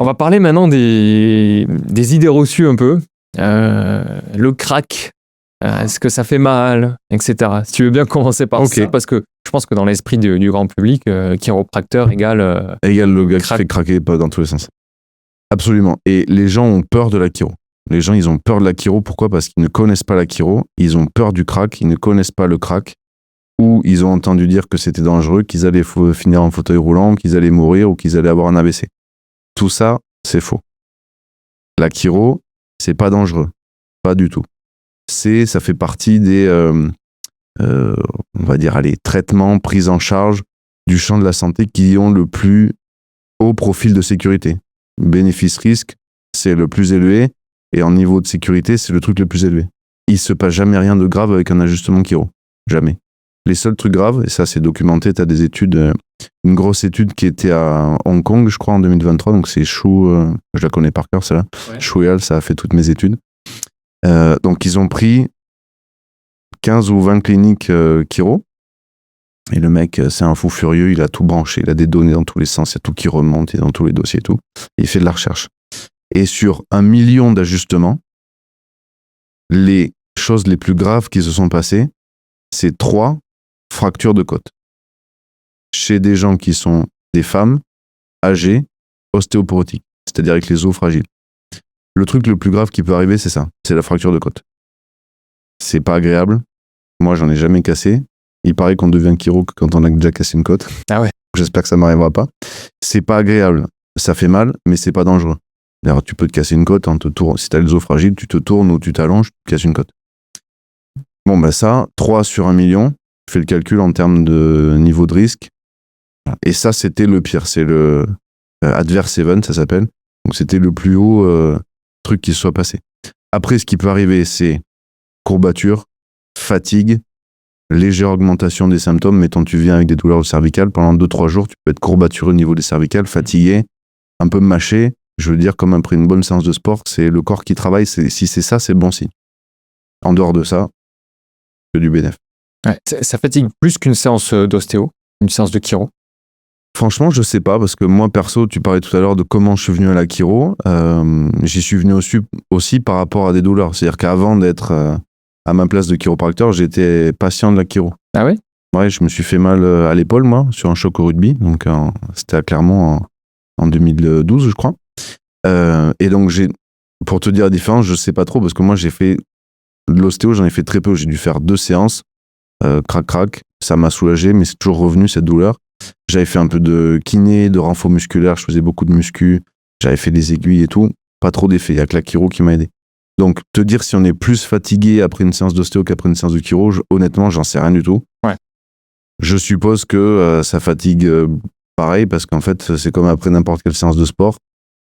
On va parler maintenant des idées reçues un peu. Le crack, est-ce que ça fait mal, etc. Si tu veux bien commencer par ça, parce que je pense que dans l'esprit du grand public, chiropracteur égale le gars qui fait craquer dans tous les sens. Absolument. Et les gens ont peur de la chiro. Les gens, ils ont peur de la chiro. Pourquoi ? Parce qu'ils ne connaissent pas la chiro. Ils ont peur du crack. Ils ne connaissent pas le crack. Ou ils ont entendu dire que c'était dangereux, qu'ils allaient finir en fauteuil roulant, qu'ils allaient mourir ou qu'ils allaient avoir un AVC. Tout ça, c'est faux. La chiro, c'est pas dangereux. Pas du tout. Ça fait partie des, on va dire, traitements, prises en charge du champ de la santé qui ont le plus haut profil de sécurité. Bénéfice-risque, c'est le plus élevé, et en niveau de sécurité, c'est le truc le plus élevé. Il se passe jamais rien de grave avec un ajustement chiro. Jamais. Les seuls trucs graves, et ça c'est documenté, tu as des études, une grosse étude qui était à Hong Kong, je crois, en 2023, donc c'est Shu, je la connais par cœur, celle-là. Ouais. Shu et Al, ça a fait toutes mes études. Donc ils ont pris 15 ou 20 cliniques chiro, et le mec, c'est un fou furieux, il a tout branché, il a des données dans tous les sens, il y a tout qui remonte, il est dans tous les dossiers et tout. Et il fait de la recherche. Et sur 1 million d'ajustements, les choses les plus graves qui se sont passées, c'est 3 fractures de côte. Chez des gens qui sont des femmes, âgées, ostéoporotiques, c'est-à-dire avec les os fragiles. Le truc le plus grave qui peut arriver, c'est ça, c'est la fracture de côte. C'est pas agréable. Moi, j'en ai jamais cassé. Il paraît qu'on devient chiro quand on a déjà cassé une côte. Ah ouais. J'espère que ça m'arrivera pas. C'est pas agréable. Ça fait mal, mais c'est pas dangereux. D'ailleurs, tu peux te casser une côte en te tournant. Si t'as les os fragiles, tu te tournes ou tu t'allonges, tu te casses une côte. Bon, ben ça, 3 sur 1 million. Je fais le calcul en termes de niveau de risque. Et ça, c'était le pire. C'est le Adverse Event, ça s'appelle. Donc, c'était le plus haut truc qui se soit passé. Après, ce qui peut arriver, c'est courbature, fatigue, légère augmentation des symptômes. Mettons, tu viens avec des douleurs cervicales. Pendant 2-3 jours, tu peux être courbatureux au niveau des cervicales, fatigué, un peu mâché. Je veux dire, comme après une bonne séance de sport, c'est le corps qui travaille. Si c'est ça, c'est bon signe. En dehors de ça, que du bénéf. Ouais, ça fatigue plus qu'une séance d'ostéo, une séance de chiro. Franchement, je sais pas, parce que moi, perso, tu parlais tout à l'heure de comment je suis venu à la chiro. J'y suis venu aussi par rapport à des douleurs. C'est-à-dire qu'avant d'être à ma place de chiropracteur, j'étais patient de la chiro. Ah oui ? Ouais, je me suis fait mal à l'épaule, moi, sur un choc au rugby. Donc, c'était à Clermont en 2012, je crois. Et donc, pour te dire la différence, je sais pas trop, parce que moi, j'ai fait de l'ostéo, j'en ai fait très peu. J'ai dû faire 2 séances, crac, ça m'a soulagé, mais c'est toujours revenu, cette douleur. J'avais fait un peu de kiné, de renfort musculaire, je faisais beaucoup de muscu, j'avais fait des aiguilles et tout, pas trop d'effet, il n'y a que la chiro qui m'a aidé. Donc, te dire si on est plus fatigué après une séance d'ostéo qu'après une séance de chiro, honnêtement, j'en sais rien du tout. Ouais. Je suppose que ça fatigue pareil, parce qu'en fait, c'est comme après n'importe quelle séance de sport.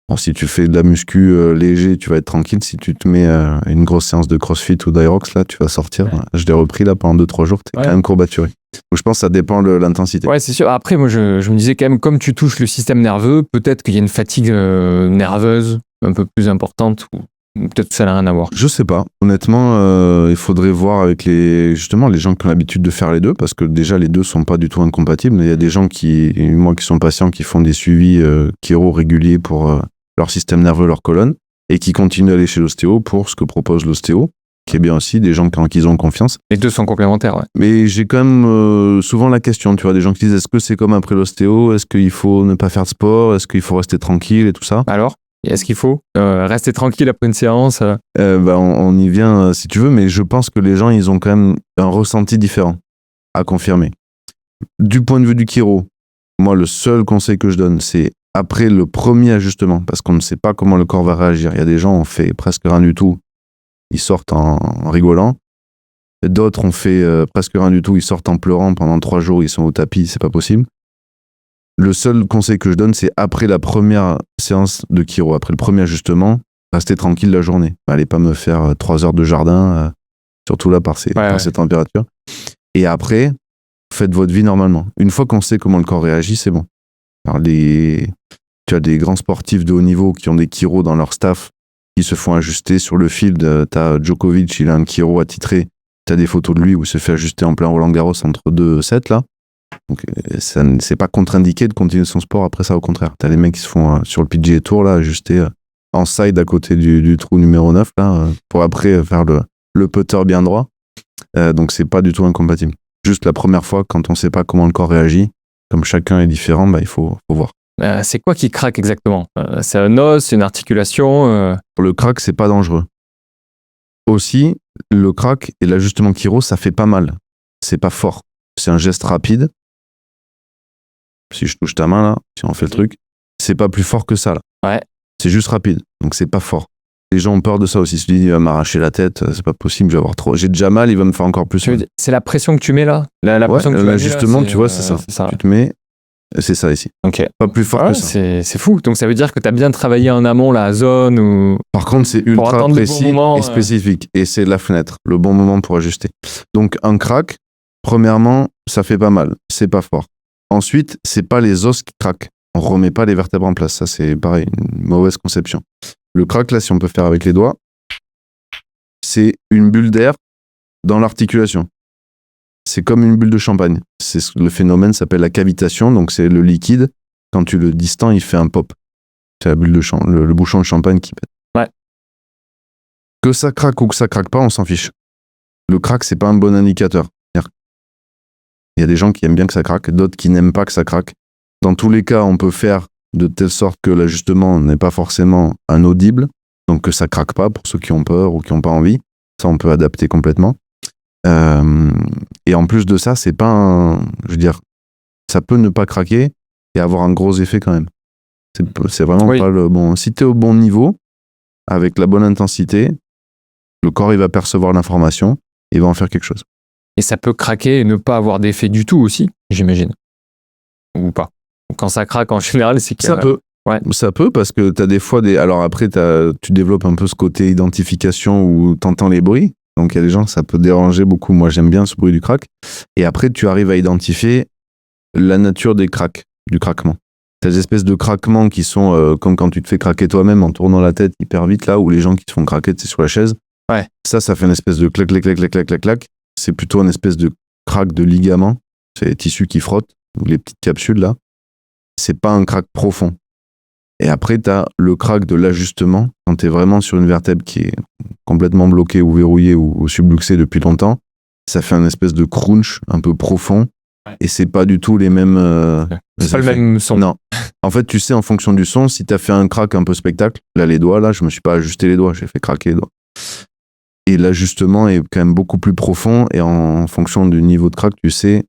Bon, si tu fais de la muscu léger, tu vas être tranquille. Si tu te mets une grosse séance de crossfit ou d'Aerox, là, tu vas sortir. Ouais. Je l'ai repris là pendant 2-3 jours, t'es quand même courbaturé. Donc je pense que ça dépend de l'intensité. Ouais, c'est sûr. Après, moi, je me disais quand même, comme tu touches le système nerveux, peut-être qu'il y a une fatigue nerveuse un peu plus importante, ou peut-être que ça n'a rien à voir. Je sais pas. Honnêtement, il faudrait voir avec les gens qui ont l'habitude de faire les deux, parce que déjà, les deux sont pas du tout incompatibles. Il y a des gens qui sont patients, qui font des suivis chiro réguliers pour leur système nerveux, leur colonne, et qui continuent à aller chez l'ostéo pour ce que propose l'ostéo, qui est bien aussi, des gens qui ont confiance. Les deux sont complémentaires, ouais. Mais j'ai quand même souvent la question, tu vois, des gens qui disent, est-ce que c'est comme après l'ostéo ? Est-ce qu'il faut ne pas faire de sport ? Est-ce qu'il faut rester tranquille et tout ça ? Alors ? Est-ce qu'il faut rester tranquille après une séance on y vient si tu veux, mais je pense que les gens, ils ont quand même un ressenti différent à confirmer. Du point de vue du chiro, moi, le seul conseil que je donne, c'est après le premier ajustement, parce qu'on ne sait pas comment le corps va réagir. Il y a des gens, on fait presque rien du tout, ils sortent en rigolant. D'autres, on fait presque rien du tout, ils sortent en pleurant pendant 3 jours, ils sont au tapis, c'est pas possible. Le seul conseil que je donne, c'est après la première séance de chiro, après le premier ajustement, restez tranquille la journée. Allez pas me faire 3 heures de jardin, surtout là par ces températures. Et après, faites votre vie normalement. Une fois qu'on sait comment le corps réagit, c'est bon. Alors tu as des grands sportifs de haut niveau qui ont des chiros dans leur staff, qui se font ajuster sur le field. T'as Djokovic, il a un chiro attitré. T'as des photos de lui où il se fait ajuster en plein Roland Garros entre 2 sets là. Donc, c'est pas contre-indiqué de continuer son sport après ça, au contraire. T'as les mecs qui se font sur le PGA Tour, là, ajuster en side à côté du trou numéro 9, là, pour après faire le putter bien droit. Donc, c'est pas du tout incompatible. Juste la première fois, quand on sait pas comment le corps réagit, comme chacun est différent, il faut voir. C'est quoi qui craque exactement? C'est un os, c'est une articulation Le crack, c'est pas dangereux. Aussi, le crack et l'ajustement chiro, ça fait pas mal. C'est pas fort. C'est un geste rapide. Si je touche ta main, là, si on fait le truc, c'est pas plus fort que ça, là. Ouais. C'est juste rapide. Donc, c'est pas fort. Les gens ont peur de ça aussi. Ils se disent, il va m'arracher la tête, c'est pas possible, je vais avoir trop. J'ai déjà mal, il va me faire encore plus mal. C'est la pression que tu mets là? La ouais, pression que tu mets justement, là, tu vois, c'est ça. Tu te mets. C'est ça ici. Ok. Pas plus fort que ça. C'est fou. Donc ça veut dire que tu as bien travaillé en amont la zone ou. Par contre, c'est ultra précis et spécifique. Et c'est la fenêtre, le bon moment pour ajuster. Donc un crack, premièrement, ça fait pas mal. C'est pas fort. Ensuite, c'est pas les os qui craquent. On remet pas les vertèbres en place. Ça, c'est pareil, une mauvaise conception. Le crack, là, si on peut faire avec les doigts, c'est une bulle d'air dans l'articulation. C'est comme une bulle de champagne. Le phénomène s'appelle la cavitation, donc c'est le liquide. Quand tu le distends, il fait un pop. C'est la bulle de le bouchon de champagne qui pète. Ouais. Que ça craque ou que ça craque pas, on s'en fiche. Le crack, c'est pas un bon indicateur. Il y a des gens qui aiment bien que ça craque, d'autres qui n'aiment pas que ça craque. Dans tous les cas, on peut faire de telle sorte que l'ajustement n'est pas forcément inaudible, donc que ça craque pas pour ceux qui ont peur ou qui n'ont pas envie. Ça, on peut adapter complètement. Et en plus de ça, c'est pas je veux dire, ça peut ne pas craquer et avoir un gros effet quand même. C'est vraiment pas le bon. Si t'es au bon niveau, avec la bonne intensité, le corps il va percevoir l'information et il va en faire quelque chose. Et ça peut craquer et ne pas avoir d'effet du tout aussi, j'imagine. Ou pas. Quand ça craque en général, c'est que ça peut. Ouais. Ça peut parce que t'as des fois alors après tu développes un peu ce côté identification où t'entends les bruits. Donc il y a des gens, ça peut déranger beaucoup. Moi, j'aime bien ce bruit du crack. Et après, tu arrives à identifier la nature des cracks, du craquement. T'as des espèces de craquements qui sont comme quand tu te fais craquer toi-même en tournant la tête hyper vite, là, ou les gens qui te font craquer, tu sais, sur la chaise. Ouais. Ça fait une espèce de clac, clac, clac, clac, clac, clac, clac. C'est plutôt une espèce de craque de ligament. C'est les tissus qui frottent, ou les petites capsules, là. C'est pas un crack profond. Et après, t'as le crack de l'ajustement, quand t'es vraiment sur une vertèbre qui est complètement bloquée ou verrouillée ou subluxée depuis longtemps. Ça fait un espèce de crunch un peu profond. Ouais. Et c'est pas du tout les mêmes... c'est pas le même son. Non. En fait, tu sais, en fonction du son, si t'as fait un crack un peu spectacle, là, les doigts, là, je me suis pas ajusté les doigts, j'ai fait craquer les doigts. Et l'ajustement est quand même beaucoup plus profond et en fonction du niveau de crack, tu sais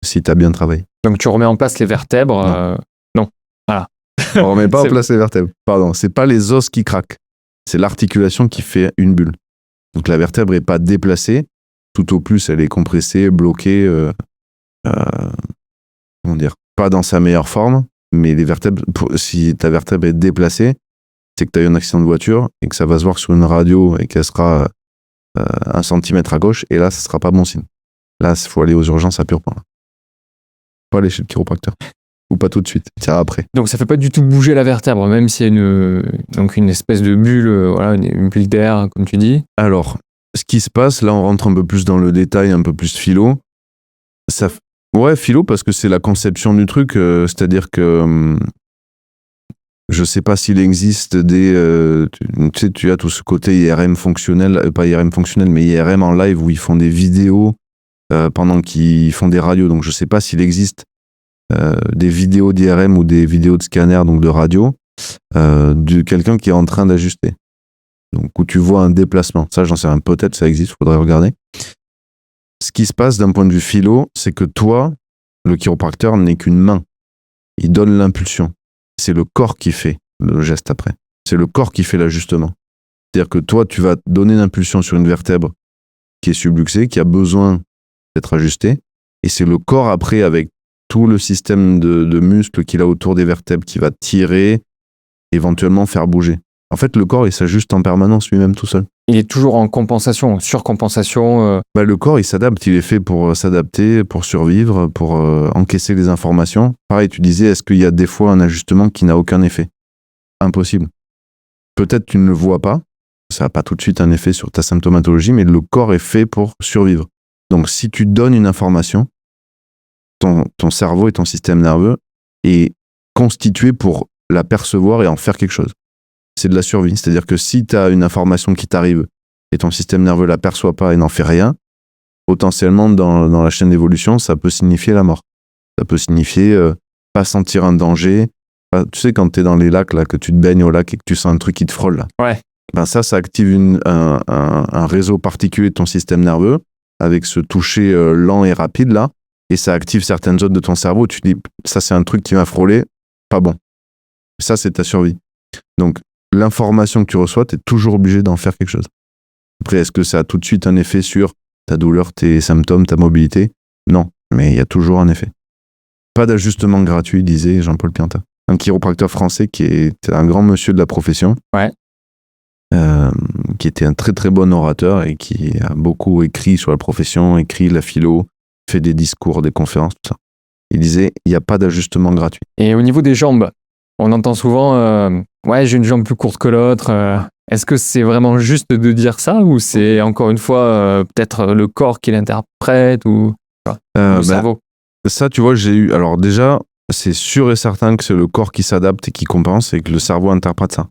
si t'as bien travaillé. Donc tu remets en place les vertèbres Non. Voilà. On remet pas en place les vertèbres. Pardon, c'est pas les os qui craquent. C'est l'articulation qui fait une bulle. Donc la vertèbre est pas déplacée. Tout au plus, elle est compressée, bloquée. Comment dire ? Pas dans sa meilleure forme. Mais les vertèbres, si ta vertèbre est déplacée, c'est que tu as eu un accident de voiture et que ça va se voir sur une radio et qu'elle sera 1 centimètre à gauche. Et là, ça sera pas bon signe. Là, il faut aller aux urgences à Purpan. Pas aller chez le chiropracteur. Ou pas tout de suite, tiens après. Donc ça fait pas du tout bouger la vertèbre, même s'il y a une espèce de bulle, une bulle d'air, comme tu dis. Alors, ce qui se passe, là on rentre un peu plus dans le détail, un peu plus philo. Ouais, philo, parce que c'est la conception du truc, c'est-à-dire que je sais pas s'il existe des... tu as tout ce côté IRM fonctionnel, pas IRM fonctionnel, mais IRM en live où ils font des vidéos pendant qu'ils font des radios. Donc je sais pas s'il existe des vidéos d'IRM ou des vidéos de scanner, donc de radio, de quelqu'un qui est en train d'ajuster. Donc, où tu vois un déplacement. Ça, j'en sais rien. Peut-être ça existe, faudrait regarder. Ce qui se passe d'un point de vue philo, c'est que toi, le chiropracteur n'est qu'une main. Il donne l'impulsion. C'est le corps qui fait le geste après. C'est le corps qui fait l'ajustement. C'est-à-dire que toi, tu vas donner l'impulsion sur une vertèbre qui est subluxée, qui a besoin d'être ajustée. Et c'est le corps après, avec tout le système de muscles qu'il a autour des vertèbres qui va tirer, éventuellement faire bouger. En fait, le corps, il s'ajuste en permanence lui-même tout seul. Il est toujours en compensation, surcompensation. Le corps, il s'adapte. Il est fait pour s'adapter, pour survivre, pour encaisser les informations. Pareil, tu disais, est-ce qu'il y a des fois un ajustement qui n'a aucun effet ? Impossible. Peut-être tu ne le vois pas. Ça n'a pas tout de suite un effet sur ta symptomatologie, mais le corps est fait pour survivre. Donc, si tu donnes une information, ton cerveau et ton système nerveux est constitué pour la percevoir et en faire quelque chose. C'est de la survie. C'est-à-dire que si tu as une information qui t'arrive et ton système nerveux la perçoit pas et n'en fait rien, potentiellement dans la chaîne d'évolution, ça peut signifier la mort. Ça peut signifier pas sentir un danger. Tu sais, quand tu es dans les lacs, là, que tu te baignes au lac et que tu sens un truc qui te frôle, là. Ouais. Ben ça active un réseau particulier de ton système nerveux avec ce toucher lent et rapide, là, et ça active certaines zones de ton cerveau. Tu te dis, ça, c'est un truc qui m'a frôlé, pas bon. Ça, c'est ta survie. Donc, l'information que tu reçois, tu es toujours obligé d'en faire quelque chose. Après, est-ce que ça a tout de suite un effet sur ta douleur, tes symptômes, ta mobilité? Non, mais il y a toujours un effet. Pas d'ajustement gratuit, disait Jean-Paul Pianta. Un chiropracteur français qui est un grand monsieur de la profession. Ouais. Qui était un très très bon orateur et qui a beaucoup écrit sur la profession, écrit la philo, fait des discours, des conférences, tout ça. Il disait, il n'y a pas d'ajustement gratuit. Et au niveau des jambes, on entend souvent ouais, j'ai une jambe plus courte que l'autre. Est-ce que c'est vraiment juste de dire ça ou c'est encore une fois peut-être le corps qui l'interprète ou le cerveau? Ça, tu vois, j'ai eu... Alors déjà, c'est sûr et certain que c'est le corps qui s'adapte et qui compense et que le cerveau interprète ça.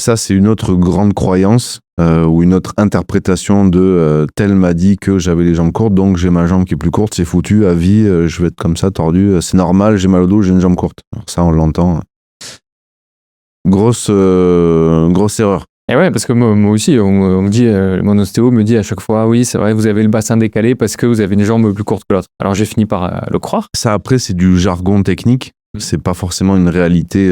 Ça, c'est une autre grande croyance ou une autre interprétation de tel m'a dit que j'avais les jambes courtes, donc j'ai ma jambe qui est plus courte, c'est foutu, à vie, je vais être comme ça, tordu, c'est normal, j'ai mal au dos, j'ai une jambe courte. Alors ça, on l'entend. Grosse erreur. Et ouais, parce que moi aussi, on me dit, mon ostéo me dit à chaque fois, oui, c'est vrai, vous avez le bassin décalé parce que vous avez une jambe plus courte que l'autre. Alors j'ai fini par le croire. Ça, après, c'est du jargon technique. C'est pas forcément une réalité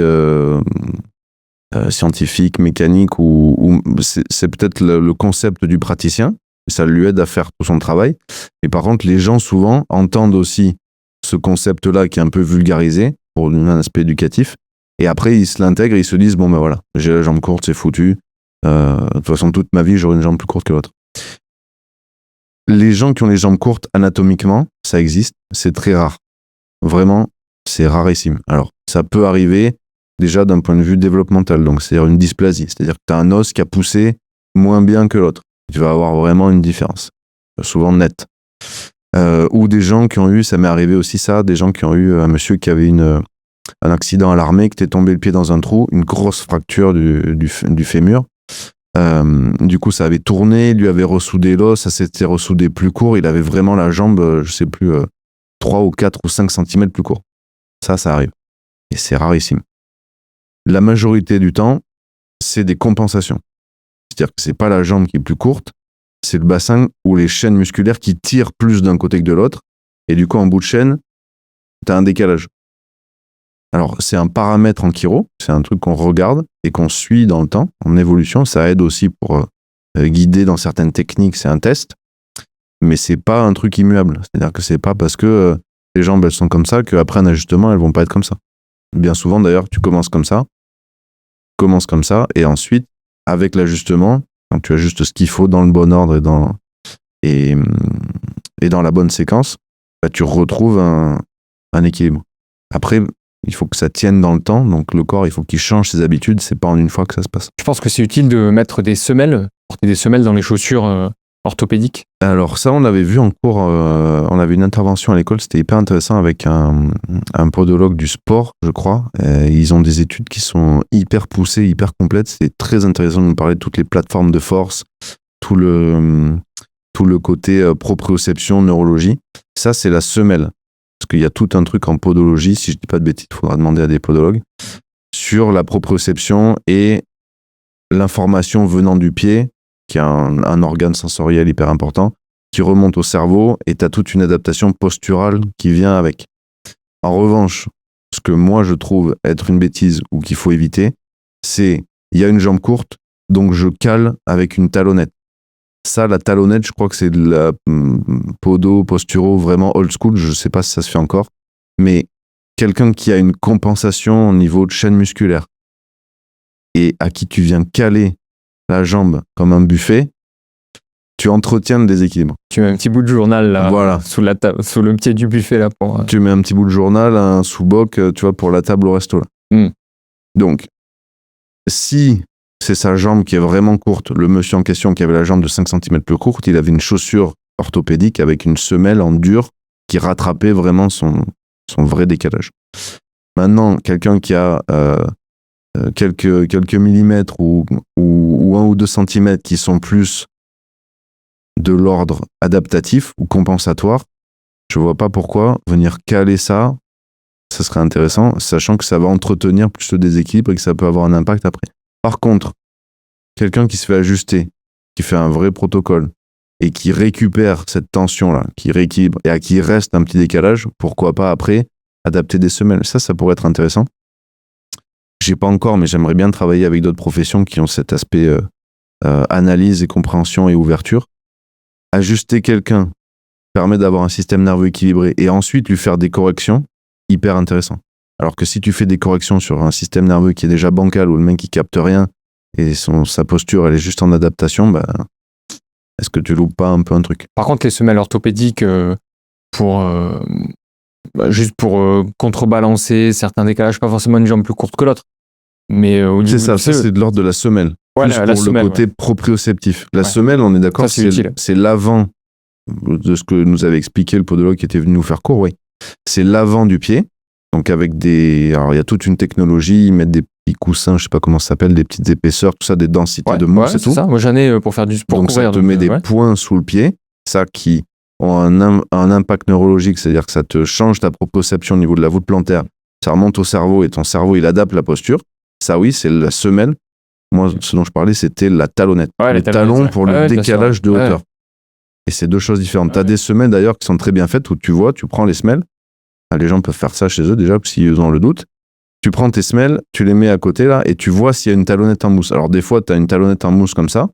scientifique, mécanique, ou c'est peut-être le concept du praticien. Ça lui aide à faire tout son travail. Mais par contre, les gens, souvent, entendent aussi ce concept-là qui est un peu vulgarisé pour un aspect éducatif. Et après, ils se l'intègrent et ils se disent, bon ben voilà, j'ai la jambe courte, c'est foutu. De toute façon, toute ma vie, j'aurai une jambe plus courte que l'autre. Les gens qui ont les jambes courtes, anatomiquement, ça existe, c'est très rare. Vraiment, c'est rarissime. Alors, ça peut arriver déjà d'un point de vue développemental, donc c'est-à-dire une dysplasie, c'est-à-dire que tu as un os qui a poussé moins bien que l'autre. Tu vas avoir vraiment une différence, souvent nette. Ou des gens qui ont eu, ça m'est arrivé aussi ça, des gens qui ont eu un monsieur qui avait un accident à l'armée, qui était tombé le pied dans un trou, une grosse fracture du fémur. Du coup, ça avait tourné, il lui avait ressoudé l'os, ça s'était ressoudé plus court, il avait vraiment la jambe, je sais plus, 3 ou 4 ou 5 cm plus court. Ça arrive. Et c'est rarissime. La majorité du temps, c'est des compensations. C'est-à-dire que c'est pas la jambe qui est plus courte, c'est le bassin ou les chaînes musculaires qui tirent plus d'un côté que de l'autre. Et du coup, en bout de chaîne, tu as un décalage. Alors, c'est un paramètre en chiro, c'est un truc qu'on regarde et qu'on suit dans le temps, en évolution. Ça aide aussi pour guider dans certaines techniques, c'est un test. Mais c'est pas un truc immuable. C'est-à-dire que c'est pas parce que les jambes, elles sont comme ça qu'après un ajustement, elles vont pas être comme ça. Bien souvent, d'ailleurs, tu commences comme ça, et ensuite, avec l'ajustement, quand tu ajustes ce qu'il faut dans le bon ordre et dans la bonne séquence, bah, tu retrouves un équilibre. Après, il faut que ça tienne dans le temps, donc le corps, il faut qu'il change ses habitudes, c'est pas en une fois que ça se passe. Je pense que c'est utile de mettre des semelles, porter des semelles dans les chaussures orthopédiques. Alors ça, on l'avait vu en cours, on avait une intervention à l'école, c'était hyper intéressant avec un podologue du sport, je crois. Ils ont des études qui sont hyper poussées, hyper complètes. C'est très intéressant de nous parler de toutes les plateformes de force, tout le côté proprioception, neurologie. Ça, c'est la semelle. Parce qu'il y a tout un truc en podologie, si je dis pas de bêtises, il faudra demander à des podologues, sur la proprioception et l'information venant du pied, qui est un organe sensoriel hyper important, qui remonte au cerveau, et tu as toute une adaptation posturale qui vient avec. En revanche, ce que moi je trouve être une bêtise ou qu'il faut éviter, c'est, il y a une jambe courte, donc je cale avec une talonnette. Ça, la talonnette, je crois que c'est de la posturo vraiment old school, je sais pas si ça se fait encore, mais quelqu'un qui a une compensation au niveau de chaîne musculaire et à qui tu viens caler la jambe comme un buffet, tu entretiens le déséquilibre. Tu mets un petit bout de journal là, voilà, sous le pied du buffet là pour. Tu mets un petit bout de journal, un sous-boc, tu vois, pour la table au resto là. Donc, si c'est sa jambe qui est vraiment courte, le monsieur en question qui avait la jambe de 5 cm plus courte, il avait une chaussure orthopédique avec une semelle en dur qui rattrapait vraiment son vrai décalage. Maintenant, quelqu'un qui a quelques millimètres ou 1 ou 2 centimètres qui sont plus de l'ordre adaptatif ou compensatoire, je vois pas pourquoi venir caler ça serait intéressant, sachant que ça va entretenir plus le déséquilibre et que ça peut avoir un impact après. Par contre, quelqu'un qui se fait ajuster, qui fait un vrai protocole et qui récupère cette tension-là, qui rééquilibre et à qui reste un petit décalage, pourquoi pas après adapter des semelles. Ça pourrait être intéressant. J'ai pas encore, mais j'aimerais bien travailler avec d'autres professions qui ont cet aspect analyse et compréhension et ouverture. Ajuster quelqu'un permet d'avoir un système nerveux équilibré et ensuite lui faire des corrections, hyper intéressant. Alors que si tu fais des corrections sur un système nerveux qui est déjà bancal, où le mec qui capte rien et sa posture elle est juste en adaptation, est-ce que tu loupes pas un peu un truc? Par contre, les semelles orthopédiques juste pour contrebalancer certains décalages, pas forcément une jambe plus courte que l'autre. Mais c'est ça, c'est de l'ordre de la semelle. Ouais, plus la pour semelle, le côté proprioceptif. La semelle, on est d'accord, c'est l'avant de ce que nous avait expliqué le podologue qui était venu nous faire cours, oui. C'est l'avant du pied. Donc avec alors il y a toute une technologie, ils mettent des petits coussins, je sais pas comment ça s'appelle, des petites épaisseurs, tout ça, des densités de mousse et tout. Ça. Moi j'en ai pour faire du sport. Donc ça te met des points sous le pied, ça qui ont un impact neurologique, c'est-à-dire que ça te change ta proprioception au niveau de la voûte plantaire, ça remonte au cerveau et ton cerveau il adapte la posture. Ça oui, c'est la semelle. Moi, ce dont je parlais, c'était la talonnette. Le talon pour le décalage de hauteur. Et c'est deux choses différentes. Tu as des semelles d'ailleurs qui sont très bien faites où tu prends les semelles. Les gens peuvent faire ça chez eux déjà, s'ils ont le doute. Tu prends tes semelles, tu les mets à côté là et tu vois s'il y a une talonnette en mousse. Alors des fois, tu as une talonnette en mousse comme ça,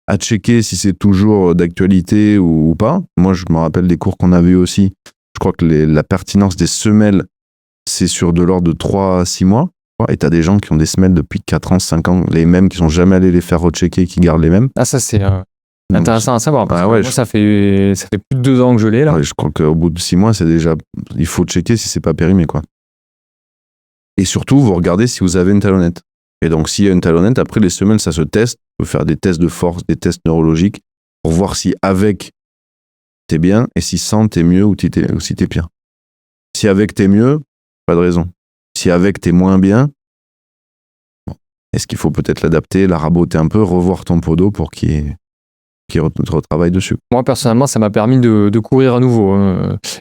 à checker si c'est toujours d'actualité ou pas. Moi, je me rappelle des cours qu'on avait eu aussi. Je crois que la pertinence des semelles, c'est sur de l'ordre de 3 à 6 mois. Et tu as des gens qui ont des semelles depuis 4 ans, 5 ans, les mêmes, qui sont jamais allés les faire rechecker, qui gardent les mêmes. Ah, ça, c'est intéressant à savoir. Parce que moi, ça fait plus de 2 ans que je l'ai, là. Ouais, je crois qu'au bout de 6 mois, c'est déjà. Il faut checker si c'est pas périmé, quoi. Et surtout, vous regardez si vous avez une talonnette. Et donc, s'il y a une talonnette, après, les semelles, ça se teste. On peut faire des tests de force, des tests neurologiques, pour voir si avec, t'es bien, et si sans, t'es mieux ou si t'es pire. Si avec, t'es mieux, pas de raison. Si avec, t'es moins bien, est-ce qu'il faut peut-être l'adapter, la raboter un peu, revoir ton podo pour qu'il retravaille dessus? Moi, personnellement, ça m'a permis de courir à nouveau.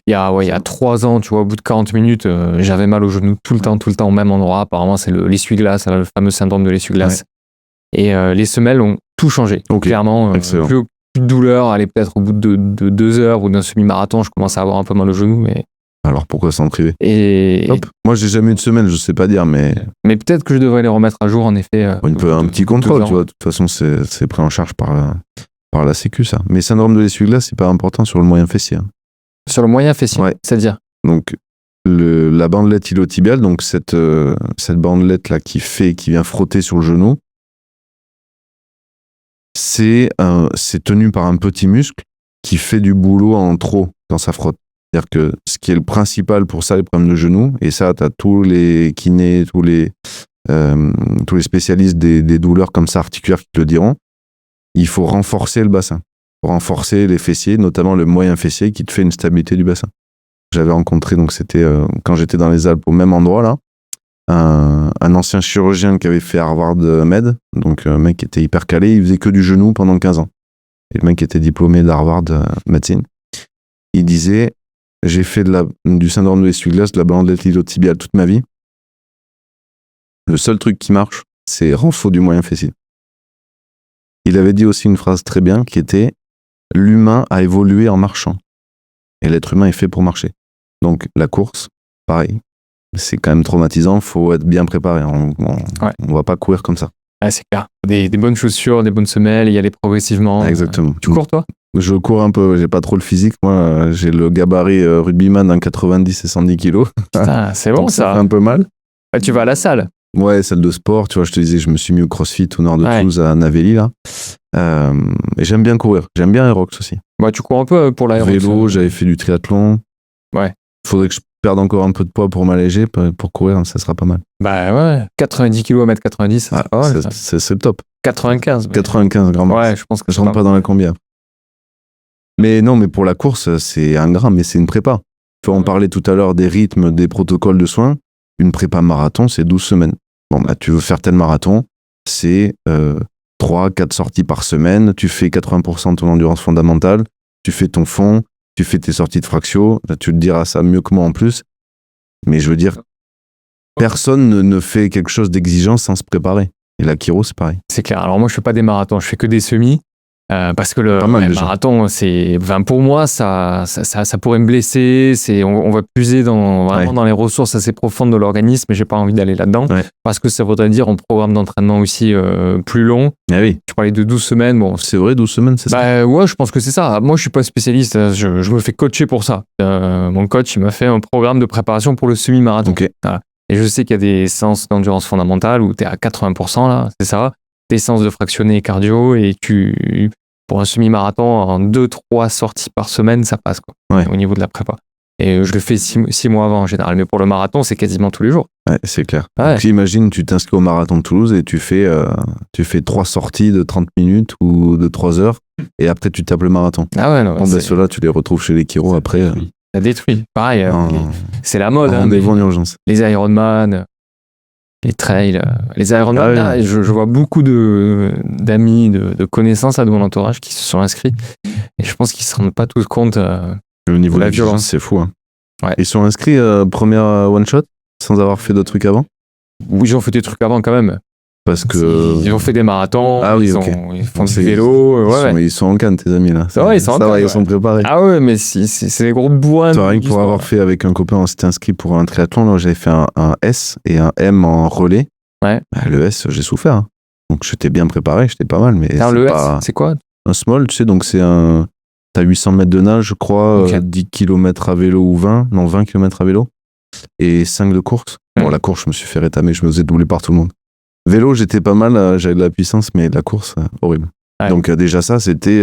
Il y a 3 ans, tu vois, au bout de 40 minutes, j'avais mal au genou tout le temps, au même endroit. Apparemment, c'est l'essuie-glace, le fameux syndrome de l'essuie-glace. Ouais. Et les semelles ont tout changé. Okay. Clairement, plus de douleur. Allez, peut-être au bout de 2 heures ou d'un semi-marathon, je commence à avoir un peu mal au genou, mais... Alors pourquoi s'en priver? Moi j'ai jamais eu de semelle, je sais pas dire, mais peut-être que je devrais les remettre à jour en effet. Un petit contrôle, tu vois. De toute façon, c'est pris en charge par la Sécu, ça. Mais syndrome de l'essuie-glace, c'est pas important sur le moyen fessier. Hein. Sur le moyen fessier, ouais. C'est-à-dire? Donc la bandelette iliotibiale, donc cette bandelette là qui vient frotter sur le genou, c'est tenu par un petit muscle qui fait du boulot en trop quand ça frotte. C'est-à-dire que ce qui est le principal pour ça, les problèmes de genoux, et ça, tu as tous les kinés, tous les spécialistes des douleurs comme ça articulaires qui te le diront, il faut renforcer le bassin, renforcer les fessiers, notamment le moyen fessier qui te fait une stabilité du bassin. J'avais rencontré, donc c'était quand j'étais dans les Alpes, au même endroit là, un ancien chirurgien qui avait fait Harvard Med, donc un mec qui était hyper calé, il faisait que du genou pendant 15 ans. Et le mec était diplômé d'Harvard médecine. Il disait... J'ai fait du syndrome de l'essuie-glace, de la bandelette iliotibiale toute ma vie. Le seul truc qui marche, c'est renfort du moyen fessier. Il avait dit aussi une phrase très bien qui était « L'humain a évolué en marchant. Et l'être humain est fait pour marcher. » Donc la course, pareil. C'est quand même traumatisant, il faut être bien préparé. On va pas courir comme ça. Ouais, c'est clair. Des bonnes chaussures, des bonnes semelles, y aller progressivement. Exactement. Tu cours toi? Je cours un peu, j'ai pas trop le physique. Moi, j'ai le gabarit rugbyman en 90 et 100 kilos. Putain, c'est bon ça. Ça fait un peu mal. Ah, tu vas à la salle? Ouais, salle de sport. Tu vois, je te disais, je me suis mis au CrossFit au nord de Toulouse, à Navelli, là. Et j'aime bien courir. J'aime bien Aerox aussi. Ouais, tu cours un peu pour l'Aerox. Vélo, j'avais fait du triathlon. Ouais. Faudrait que je perde encore un peu de poids pour m'alléger. Pour courir, ça sera pas mal. Bah ouais, 90 kilos à 1m90, ça pas mal, c'est le top. 95. 95 grammes. Ouais, je pense que je rentre pas dans la combi après. Mais non, mais pour la course, c'est ingrat, mais c'est une prépa. Tu vois, on parlait tout à l'heure des rythmes, des protocoles de soins. Une prépa marathon, c'est 12 semaines. Bon, bah, tu veux faire tel marathon, c'est 3-4 sorties par semaine, tu fais 80% de ton endurance fondamentale, tu fais ton fond, tu fais tes sorties de fractio, là, tu te diras ça mieux que moi en plus. Mais je veux dire, personne ne fait quelque chose d'exigeant sans se préparer. Et la chiro, c'est pareil. C'est clair. Alors moi, je fais pas des marathons, je fais que des semis. Parce que le marathon, pour moi, ça pourrait me blesser. On va puiser vraiment dans les ressources assez profondes de l'organisme, et j'ai pas envie d'aller là-dedans. Ouais. Parce que ça voudrait dire un programme d'entraînement aussi plus long. Ah oui. Tu parlais de 12 semaines. Bon, c'est vrai, 12 semaines, c'est ça? Ouais, je pense que c'est ça. Moi, je suis pas spécialiste. Je me fais coacher pour ça. Mon coach, il m'a fait un programme de préparation pour le semi-marathon. Okay. Voilà. Et je sais qu'il y a des séances d'endurance fondamentale où tu es à 80%, là, c'est ça. Des séances de fractionné cardio, et pour un semi-marathon, en 2-3 sorties par semaine, ça passe, quoi, au niveau de la prépa. Et je le fais 6 mois avant en général. Mais pour le marathon, c'est quasiment tous les jours. Ouais, c'est clair. Ouais. Donc, imagine, tu t'inscris au marathon de Toulouse et tu fais 3 sorties de 30 minutes ou de 3 heures, et après tu tapes le marathon. Ah ouais, non. Ceux-là, tu les retrouves chez les chiro après. Ça détruit. Pareil, c'est la mode. Rendez-vous en urgence. Les Ironman, les trails, les Ironman. Ah oui. Je vois beaucoup d'amis, de connaissances de mon entourage qui se sont inscrits. Et je pense qu'ils ne se rendent pas tous compte le niveau de la violence. C'est fou. Hein. Ouais. Ils sont inscrits première one-shot sans avoir fait d'autres trucs avant? Oui, ils ont fait des trucs avant quand même. Parce que... Ils ont fait des marathons, ils font du vélo. Ils sont en canne, tes amis, là. Ils sont préparés. Ah ouais, mais c'est des gros bourrins. Rien que pour avoir fait avec un copain, on s'était inscrit pour un triathlon, là, j'avais fait un S et un M en relais. Ouais. Le S, j'ai souffert. Hein. Donc j'étais bien préparé, j'étais pas mal. Mais le S, c'est quoi? Un small, tu sais, donc c'est un... T'as 800 mètres de nage, je crois, 10 km à vélo ou 20 km à vélo, et 5 de course. Bon, la course, je me suis fait rétamer, je me faisais doubler par tout le monde. Vélo, j'étais pas mal, j'avais de la puissance, mais la course, horrible. Ouais. Donc déjà ça, c'était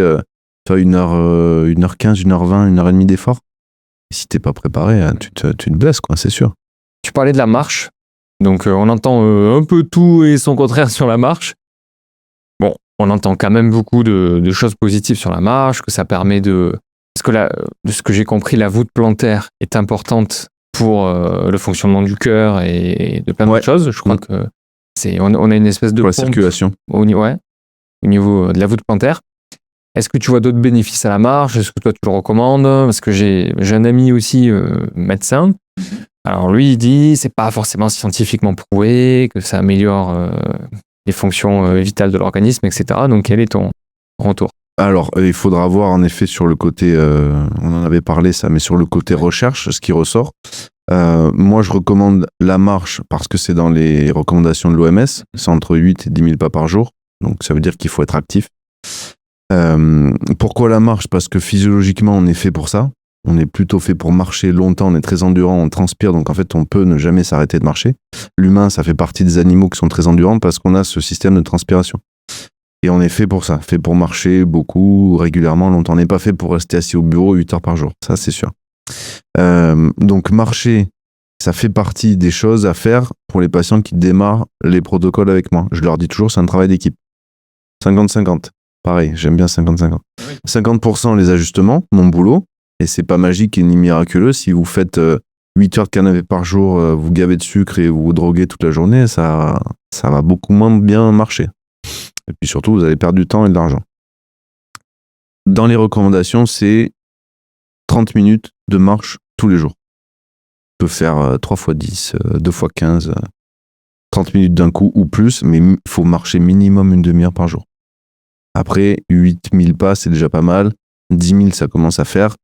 1h15, 1h20, 1h30 d'effort. Et si t'es pas préparé, tu te blesses, quoi, c'est sûr. Tu parlais de la marche, donc on entend un peu tout et son contraire sur la marche. Bon, on entend quand même beaucoup de choses positives sur la marche, que ça permet de ce que j'ai compris, la voûte plantaire est importante pour le fonctionnement du cœur et de plein de choses. Je crois que on a une espèce de pour la circulation au niveau de la voûte plantaire. Est-ce que tu vois d'autres bénéfices à la marche? Est-ce que toi tu le recommandes? Parce que j'ai un ami aussi médecin. Alors lui il dit c'est pas forcément scientifiquement prouvé que ça améliore les fonctions vitales de l'organisme, etc. Donc quel est ton retour? Alors il faudra voir en effet sur le côté, on en avait parlé ça, mais sur le côté recherche, ce qui ressort. Moi, je recommande la marche parce que c'est dans les recommandations de l'OMS. C'est entre 8 et 10 000 pas par jour. Donc, ça veut dire qu'il faut être actif. Pourquoi la marche? Parce que physiologiquement, on est fait pour ça. On est plutôt fait pour marcher longtemps. On est très endurant, on transpire. Donc, en fait, on peut ne jamais s'arrêter de marcher. L'humain, ça fait partie des animaux qui sont très endurants parce qu'on a ce système de transpiration. Et on est fait pour ça. Fait pour marcher beaucoup, régulièrement, longtemps. On n'est pas fait pour rester assis au bureau 8 heures par jour. Ça, c'est sûr. Donc marcher, ça fait partie des choses à faire pour les patients qui démarrent les protocoles avec moi. Je leur dis toujours, c'est un travail d'équipe. 50-50. Pareil, j'aime bien 50-50. 50% les ajustements, mon boulot, et c'est pas magique et ni miraculeux. Si vous faites 8 heures de canapé par jour, vous gavez de sucre et vous vous droguez toute la journée, ça va beaucoup moins bien marcher. Et puis surtout, vous allez perdre du temps et de l'argent. Dans les recommandations, c'est 30 minutes de marche tous les jours. On peut faire 3 x 10, 2 x 15, 30 minutes d'un coup ou plus, mais il faut marcher minimum une demi-heure par jour. Après, 8000 pas, c'est déjà pas mal. 10 000, ça commence à faire.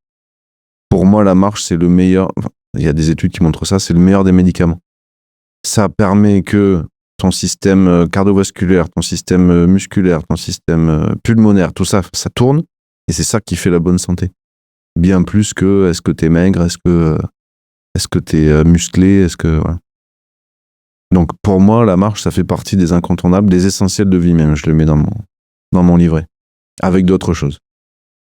Pour moi, la marche, c'est le meilleur. Enfin, il y a des études qui montrent ça, c'est le meilleur des médicaments. Ça permet que ton système cardiovasculaire, ton système musculaire, ton système pulmonaire, tout ça, ça tourne. Et c'est ça qui fait la bonne santé. Bien plus que est-ce que t'es maigre, est-ce que t'es musclé, voilà. Donc pour moi, la marche, ça fait partie des incontournables, des essentiels de vie même. Je le mets dans mon livret, avec d'autres choses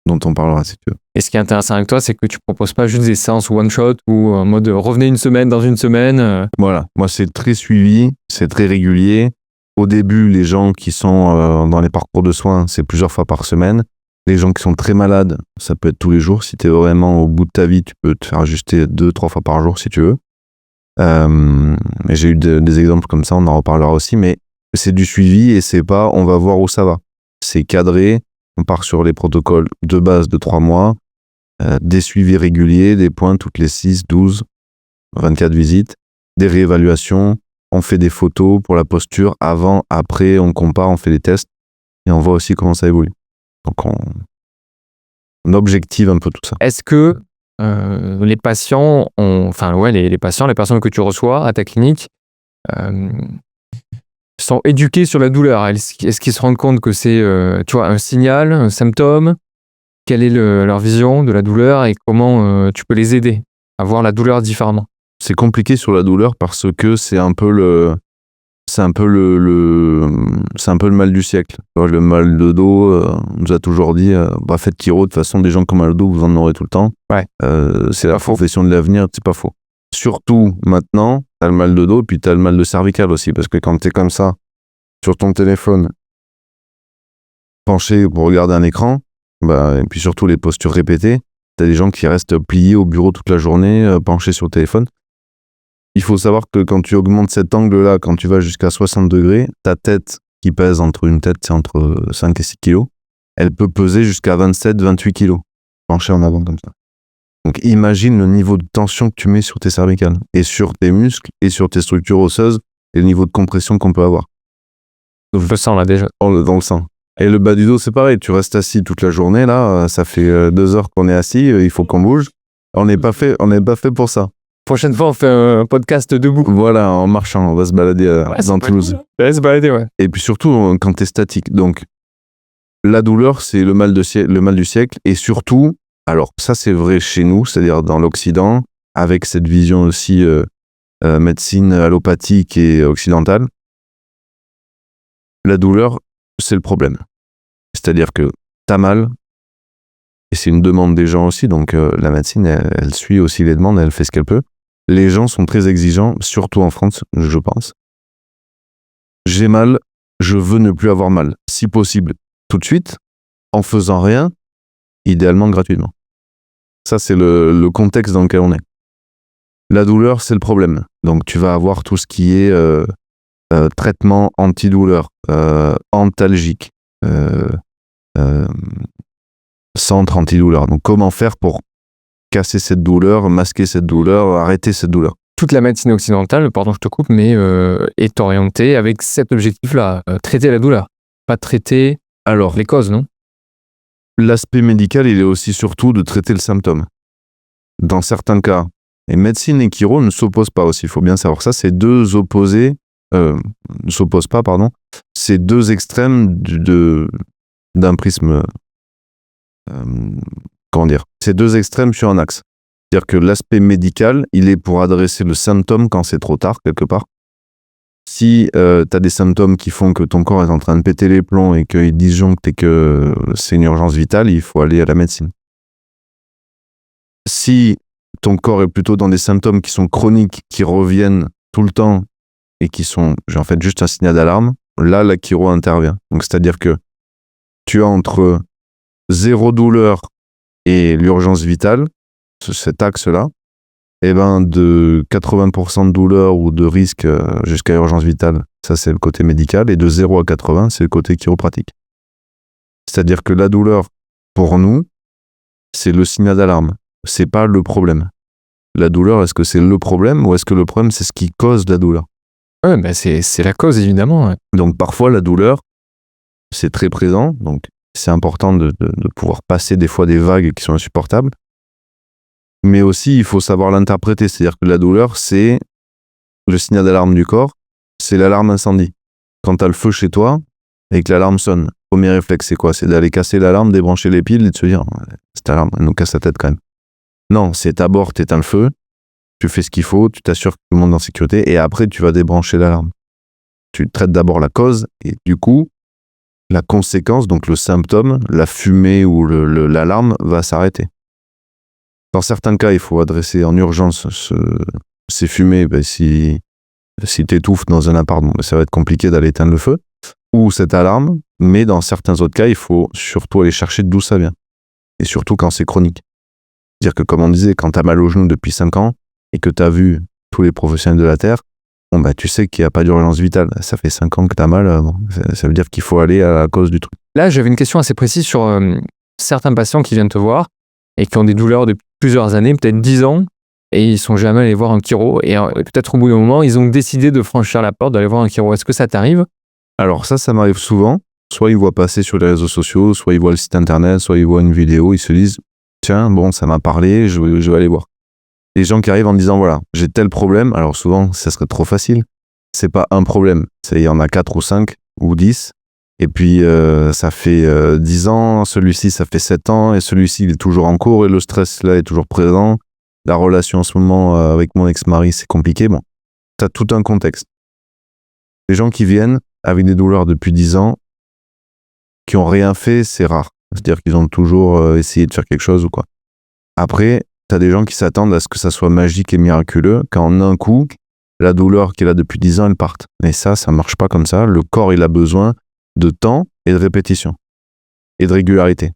dont on parlera si tu veux. Et ce qui est intéressant avec toi, c'est que tu proposes pas juste des séances one shot ou en mode revenez une semaine dans une semaine. Voilà, moi c'est très suivi, c'est très régulier. Au début, les gens qui sont dans les parcours de soins, c'est plusieurs fois par semaine. Les gens qui sont très malades, ça peut être tous les jours. Si tu es vraiment au bout de ta vie, tu peux te faire ajuster 2-3 fois par jour si tu veux. Et j'ai eu des exemples comme ça, on en reparlera aussi, mais c'est du suivi et c'est pas on va voir où ça va. C'est cadré, on part sur les protocoles de base de 3 mois, des suivis réguliers, des points toutes les 6, 12, 24 visites, des réévaluations, on fait des photos pour la posture, avant, après, on compare, on fait des tests et on voit aussi comment ça évolue. Donc on objective un peu tout ça. Est-ce que les patients les patients, les personnes que tu reçois à ta clinique sont éduqués sur la douleur? Est-ce qu'ils se rendent compte que c'est un signal, un symptôme? Quelle est leur vision de la douleur et comment tu peux les aider à voir la douleur différemment? C'est compliqué sur la douleur parce que c'est un peu le mal du siècle. Le mal de dos, on nous a toujours dit faites chiro, de toute façon des gens qui ont mal au dos, vous en aurez tout le temps. Ouais. C'est la profession de l'avenir, c'est pas faux. Surtout maintenant, t'as le mal de dos, puis t'as le mal de cervical aussi, parce que quand t'es comme ça, sur ton téléphone, penché pour regarder un écran, et puis surtout les postures répétées, t'as des gens qui restent pliés au bureau toute la journée, penchés sur le téléphone. Il faut savoir que quand tu augmentes cet angle-là, quand tu vas jusqu'à 60 degrés, ta tête qui pèse c'est entre 5 et 6 kilos, elle peut peser jusqu'à 27-28 kilos, penchée en avant comme ça. Donc imagine le niveau de tension que tu mets sur tes cervicales, et sur tes muscles, et sur tes structures osseuses, et le niveau de compression qu'on peut avoir. Je le sens là déjà. Dans le sang. Et le bas du dos, c'est pareil, tu restes assis toute la journée, là, ça fait 2 heures qu'on est assis, il faut qu'on bouge. On n'est pas fait pour ça. Prochaine fois, on fait un podcast debout. Voilà, en marchant, on va se balader dans Toulouse. Ouais, se balader, ouais. Et puis surtout, quand t'es statique. Donc, la douleur, c'est le mal du siècle. Et surtout, alors ça c'est vrai chez nous, c'est-à-dire dans l'Occident, avec cette vision aussi médecine allopathique et occidentale, la douleur, c'est le problème. C'est-à-dire que t'as mal, et c'est une demande des gens aussi, donc la médecine, elle suit aussi les demandes, elle fait ce qu'elle peut. Les gens sont très exigeants, surtout en France, je pense. J'ai mal, je veux ne plus avoir mal. Si possible, tout de suite, en faisant rien, idéalement gratuitement. Ça, c'est le contexte dans lequel on est. La douleur, c'est le problème. Donc, tu vas avoir tout ce qui est traitement antidouleur, antalgique, centre antidouleur. Donc, comment faire pour casser cette douleur, masquer cette douleur, arrêter cette douleur? Toute la médecine occidentale, pardon, je te coupe, mais est orientée avec cet objectif-là, traiter la douleur, pas traiter les causes, non? L'aspect médical, il est aussi surtout de traiter le symptôme. Dans certains cas, et médecine et chiro ne s'opposent pas aussi, il faut bien savoir ça, c'est deux opposés, ne s'opposent pas, pardon, c'est deux extrêmes d'un prisme, c'est deux extrêmes sur un axe. C'est-à-dire que l'aspect médical, il est pour adresser le symptôme quand c'est trop tard, quelque part. Si tu as des symptômes qui font que ton corps est en train de péter les plombs et qu'ils disjonctent et que c'est une urgence vitale, il faut aller à la médecine. Si ton corps est plutôt dans des symptômes qui sont chroniques, qui reviennent tout le temps et qui sont en fait juste un signal d'alarme, là, la chiro intervient. Donc, c'est-à-dire que tu as entre zéro douleur et l'urgence vitale, cet axe-là, et de 80% de douleur ou de risque jusqu'à urgence vitale, ça c'est le côté médical, et de 0 à 80, c'est le côté chiropratique. C'est-à-dire que la douleur, pour nous, c'est le signal d'alarme, c'est pas le problème. La douleur, est-ce que c'est le problème ou est-ce que le problème, c'est ce qui cause la douleur? Ouais, c'est la cause, évidemment. Ouais. Donc parfois, la douleur, c'est très présent, donc c'est important de pouvoir passer des fois des vagues qui sont insupportables. Mais aussi, il faut savoir l'interpréter. C'est-à-dire que la douleur, c'est le signal d'alarme du corps, c'est l'alarme incendie. Quand tu as le feu chez toi et que l'alarme sonne, premier réflexe, c'est quoi? C'est d'aller casser l'alarme, débrancher les piles et de se dire cette alarme, elle nous casse la tête quand même. Non, c'est d'abord, tu éteins le feu, tu fais ce qu'il faut, tu t'assures que tout le monde est en sécurité et après, tu vas débrancher l'alarme. Tu traites d'abord la cause et du coup, la conséquence, donc le symptôme, la fumée ou l'alarme va s'arrêter. Dans certains cas, il faut adresser en urgence ces fumées. Si tu étouffes dans un appart, ça va être compliqué d'aller éteindre le feu. Ou cette alarme, Mais dans certains autres cas, il faut surtout aller chercher d'où ça vient. Et surtout quand c'est chronique. C'est-à-dire que, comme on disait, quand tu as mal au genou depuis 5 ans et que tu as vu tous les professionnels de la Terre, bon, bah, tu sais qu'il n'y a pas d'urgence vitale. Ça fait 5 ans que tu as mal, bon, ça veut dire qu'il faut aller à la cause du truc. Là, j'avais une question assez précise sur certains patients qui viennent te voir et qui ont des douleurs depuis plusieurs années, peut-être 10 ans, et ils sont jamais allés voir un chiro. Et peut-être au bout d'un moment, ils ont décidé de franchir la porte, d'aller voir un chiro. Est-ce que ça t'arrive? Alors ça m'arrive souvent. Soit ils voient passer sur les réseaux sociaux, soit ils voient le site internet, soit ils voient une vidéo, ils se disent « Tiens, bon, ça m'a parlé, je vais aller voir ». Les gens qui arrivent en disant « Voilà, j'ai tel problème », alors souvent, ça serait trop facile. C'est pas un problème, il y en a 4 ou 5 ou 10. Et puis, ça fait 10 ans, celui-ci, ça fait 7 ans, et celui-ci, il est toujours en cours, et le stress, là, est toujours présent. La relation en ce moment avec mon ex-mari, c'est compliqué. Bon, t'as tout un contexte. Les gens qui viennent avec des douleurs depuis 10 ans, qui ont rien fait, c'est rare. C'est-à-dire qu'ils ont toujours essayé de faire quelque chose ou quoi. Après, t'as des gens qui s'attendent à ce que ça soit magique et miraculeux, quand en un coup, la douleur qui est là depuis 10 ans, elle parte. Mais ça marche pas comme ça. Le corps, il a besoin de temps et de répétition. Et de régularité.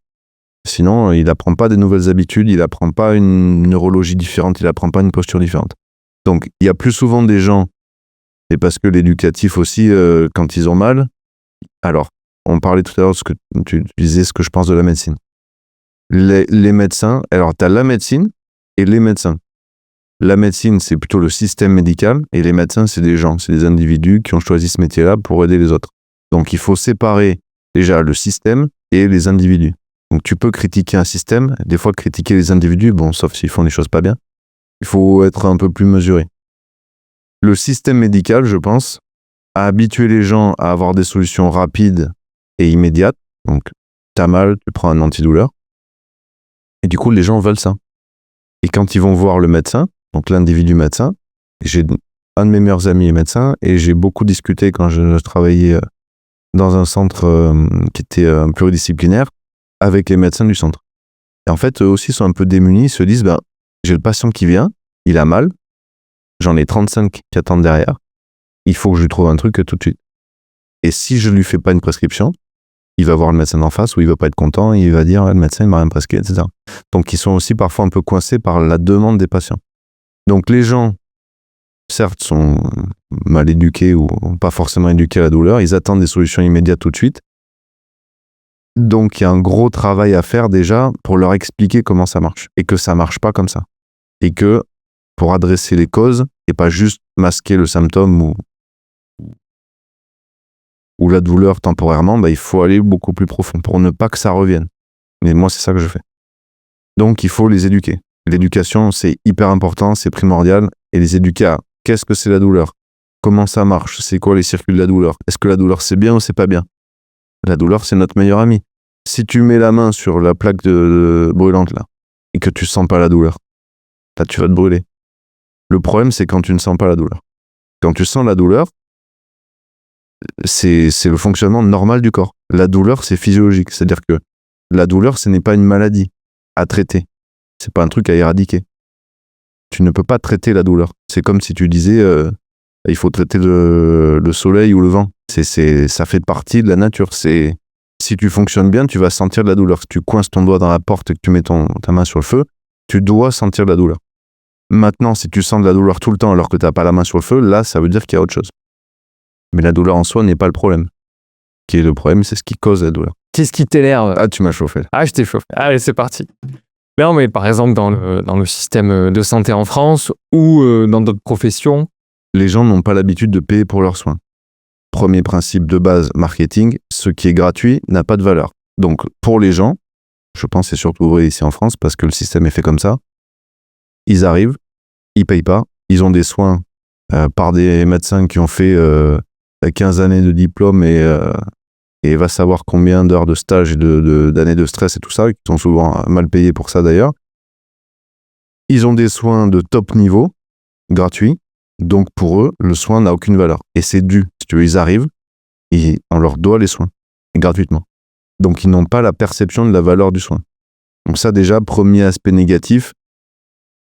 Sinon, il n'apprend pas des nouvelles habitudes, il n'apprend pas une neurologie différente, il n'apprend pas une posture différente. Donc, il y a plus souvent des gens, et parce que l'éducatif aussi, quand ils ont mal, alors, on parlait tout à l'heure de ce que tu disais, ce que je pense de la médecine. Les médecins, alors tu as la médecine et les médecins. La médecine, c'est plutôt le système médical, et les médecins, c'est des gens, c'est des individus qui ont choisi ce métier-là pour aider les autres. Donc, il faut séparer déjà le système et les individus. Donc, tu peux critiquer un système, des fois critiquer les individus, bon, sauf s'ils font les choses pas bien. Il faut être un peu plus mesuré. Le système médical, je pense, a habitué les gens à avoir des solutions rapides et immédiates. Donc, t'as mal, tu prends un antidouleur. Et du coup, les gens veulent ça. Et quand ils vont voir le médecin, donc l'individu médecin, j'ai un de mes meilleurs amis est médecin, et j'ai beaucoup discuté quand je travaillais dans un centre qui était pluridisciplinaire, avec les médecins du centre. Et en fait, eux aussi sont un peu démunis, ils se disent, j'ai le patient qui vient, il a mal, j'en ai 35 qui attendent derrière, il faut que je lui trouve un truc tout de suite. Et si je lui fais pas une prescription, il va voir le médecin d'en face, ou il va pas être content, et il va dire, le médecin il m'a rien prescrit, etc. Donc ils sont aussi parfois un peu coincés par la demande des patients. Donc les gens, certes, sont mal éduqués ou pas forcément éduqués à la douleur, ils attendent des solutions immédiates tout de suite. Donc il y a un gros travail à faire déjà pour leur expliquer comment ça marche, et que ça marche pas comme ça. Et que pour adresser les causes, et pas juste masquer le symptôme ou la douleur temporairement, il faut aller beaucoup plus profond pour ne pas que ça revienne. Mais moi, c'est ça que je fais. Donc il faut les éduquer. L'éducation, c'est hyper important, c'est primordial, et les éduquer à qu'est-ce que c'est la douleur, comment ça marche, c'est quoi les circuits de la douleur, est-ce que la douleur c'est bien ou c'est pas bien. La douleur, c'est notre meilleur ami. Si tu mets la main sur la plaque brûlante là, et que tu sens pas la douleur, là tu vas te brûler. Le problème, c'est quand tu ne sens pas la douleur. Quand tu sens la douleur, c'est le fonctionnement normal du corps. La douleur, c'est physiologique. C'est-à-dire que la douleur, ce n'est pas une maladie à traiter. C'est pas un truc à éradiquer. Tu ne peux pas traiter la douleur. C'est comme si tu disais, il faut traiter le soleil ou le vent. Ça fait partie de la nature. Si tu fonctionnes bien, tu vas sentir de la douleur. Si tu coinces ton doigt dans la porte et que tu mets ta main sur le feu, tu dois sentir de la douleur. Maintenant, si tu sens de la douleur tout le temps alors que tu n'as pas la main sur le feu, là, ça veut dire qu'il y a autre chose. Mais la douleur en soi n'est pas le problème. Ce qui est le problème, c'est ce qui cause la douleur. Qu'est-ce qui t'énerve? Ah, tu m'as chauffé. Ah, je t'ai chauffé. Allez, c'est parti. Non, mais par exemple, dans le système de santé en France ou dans d'autres professions, les gens n'ont pas l'habitude de payer pour leurs soins. Premier principe de base marketing, ce qui est gratuit n'a pas de valeur. Donc, pour les gens, je pense que c'est surtout vrai ici en France parce que le système est fait comme ça, ils arrivent, ils payent pas, ils ont des soins par des médecins qui ont fait 15 années de diplôme et va savoir combien d'heures de stage et d'années de stress et tout ça, qui sont souvent mal payés pour ça d'ailleurs. Ils ont des soins de top niveau, gratuits, donc pour eux, le soin n'a aucune valeur. Et c'est dû, si tu veux, ils arrivent, et on leur doit les soins, gratuitement. Donc ils n'ont pas la perception de la valeur du soin. Donc ça déjà, premier aspect négatif,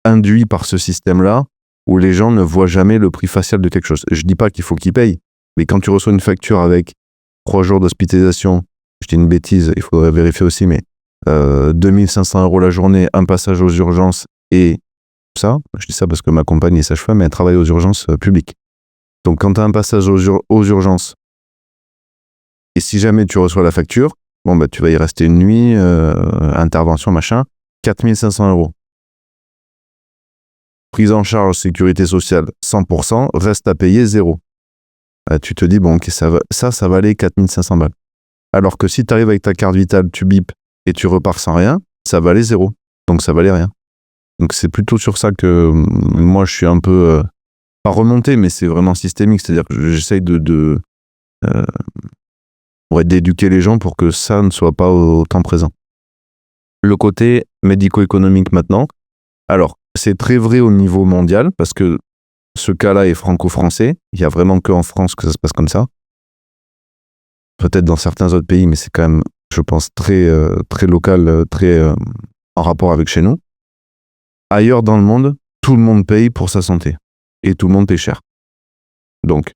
induit par ce système-là, où les gens ne voient jamais le prix facial de quelque chose. Je dis pas qu'il faut qu'ils payent, mais quand tu reçois une facture avec 3 jours d'hospitalisation, je dis une bêtise, il faudrait vérifier aussi, mais 2500 € la journée, un passage aux urgences et ça, je dis ça parce que ma compagne est sage-femme, mais elle travaille aux urgences publiques. Donc quand tu as un passage aux urgences, et si jamais tu reçois la facture, bon bah tu vas y rester une nuit, intervention, machin, 4500 €. Prise en charge sécurité sociale 100%, reste à payer 0. Tu te dis, bon ok, ça va aller 4500 balles. Alors que si tu arrives avec ta carte vitale, tu bipes et tu repars sans rien, ça valait 0. Donc ça valait rien. Donc c'est plutôt sur ça que moi je suis un peu, pas remonté, mais c'est vraiment systémique. C'est-à-dire que j'essaye d'éduquer les gens pour que ça ne soit pas autant présent. Le côté médico-économique maintenant, alors c'est très vrai au niveau mondial parce que ce cas-là est franco-français. Il n'y a vraiment qu'en France que ça se passe comme ça. Peut-être dans certains autres pays, mais c'est quand même, je pense, très, très local, très en rapport avec chez nous. Ailleurs dans le monde, tout le monde paye pour sa santé. Et tout le monde paye cher. Donc,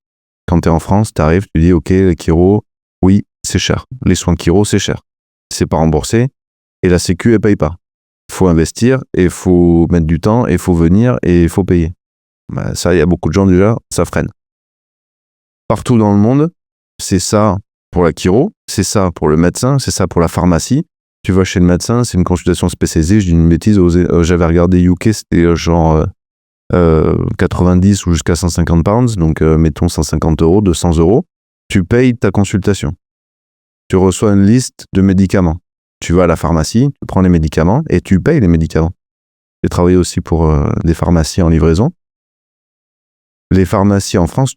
quand tu es en France, tu arrives, tu dis, ok, les chiro, oui, c'est cher. Les soins chiro, c'est cher. C'est pas remboursé. Et la Sécu, elle paye pas. Il faut investir, et il faut mettre du temps, et il faut venir, et il faut payer. Ben, ça, il y a beaucoup de gens déjà, ça freine. Partout dans le monde, c'est ça pour la chiro, c'est ça pour le médecin, c'est ça pour la pharmacie. Tu vas chez le médecin, c'est une consultation spécialisée. Je dis une bêtise, j'avais regardé UK, c'était genre 90 ou jusqu'à 150 pounds, donc mettons 150 €, 200 €. Tu payes ta consultation. Tu reçois une liste de médicaments. Tu vas à la pharmacie, tu prends les médicaments et tu payes les médicaments. J'ai travaillé aussi pour des pharmacies en livraison. Les pharmacies en France,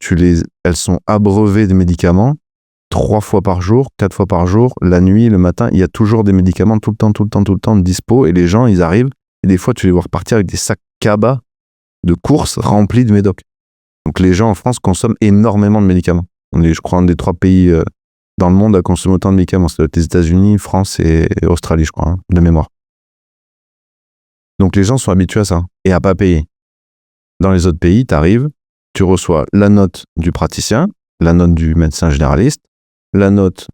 elles sont abreuvées de médicaments 3 fois par jour, 4 fois par jour, la nuit, le matin. Il y a toujours des médicaments tout le temps dispo et les gens, ils arrivent et des fois, tu les vois repartir avec des sacs cabas de courses remplis de médocs. Donc les gens en France consomment énormément de médicaments. On est, je crois, un des 3 pays dans le monde à consommer autant de médicaments. C'est les États-Unis, France et Australie, je crois, de mémoire. Donc les gens sont habitués à ça et à pas payer. Dans les autres pays, tu arrives, tu reçois la note du praticien, la note du médecin généraliste, la note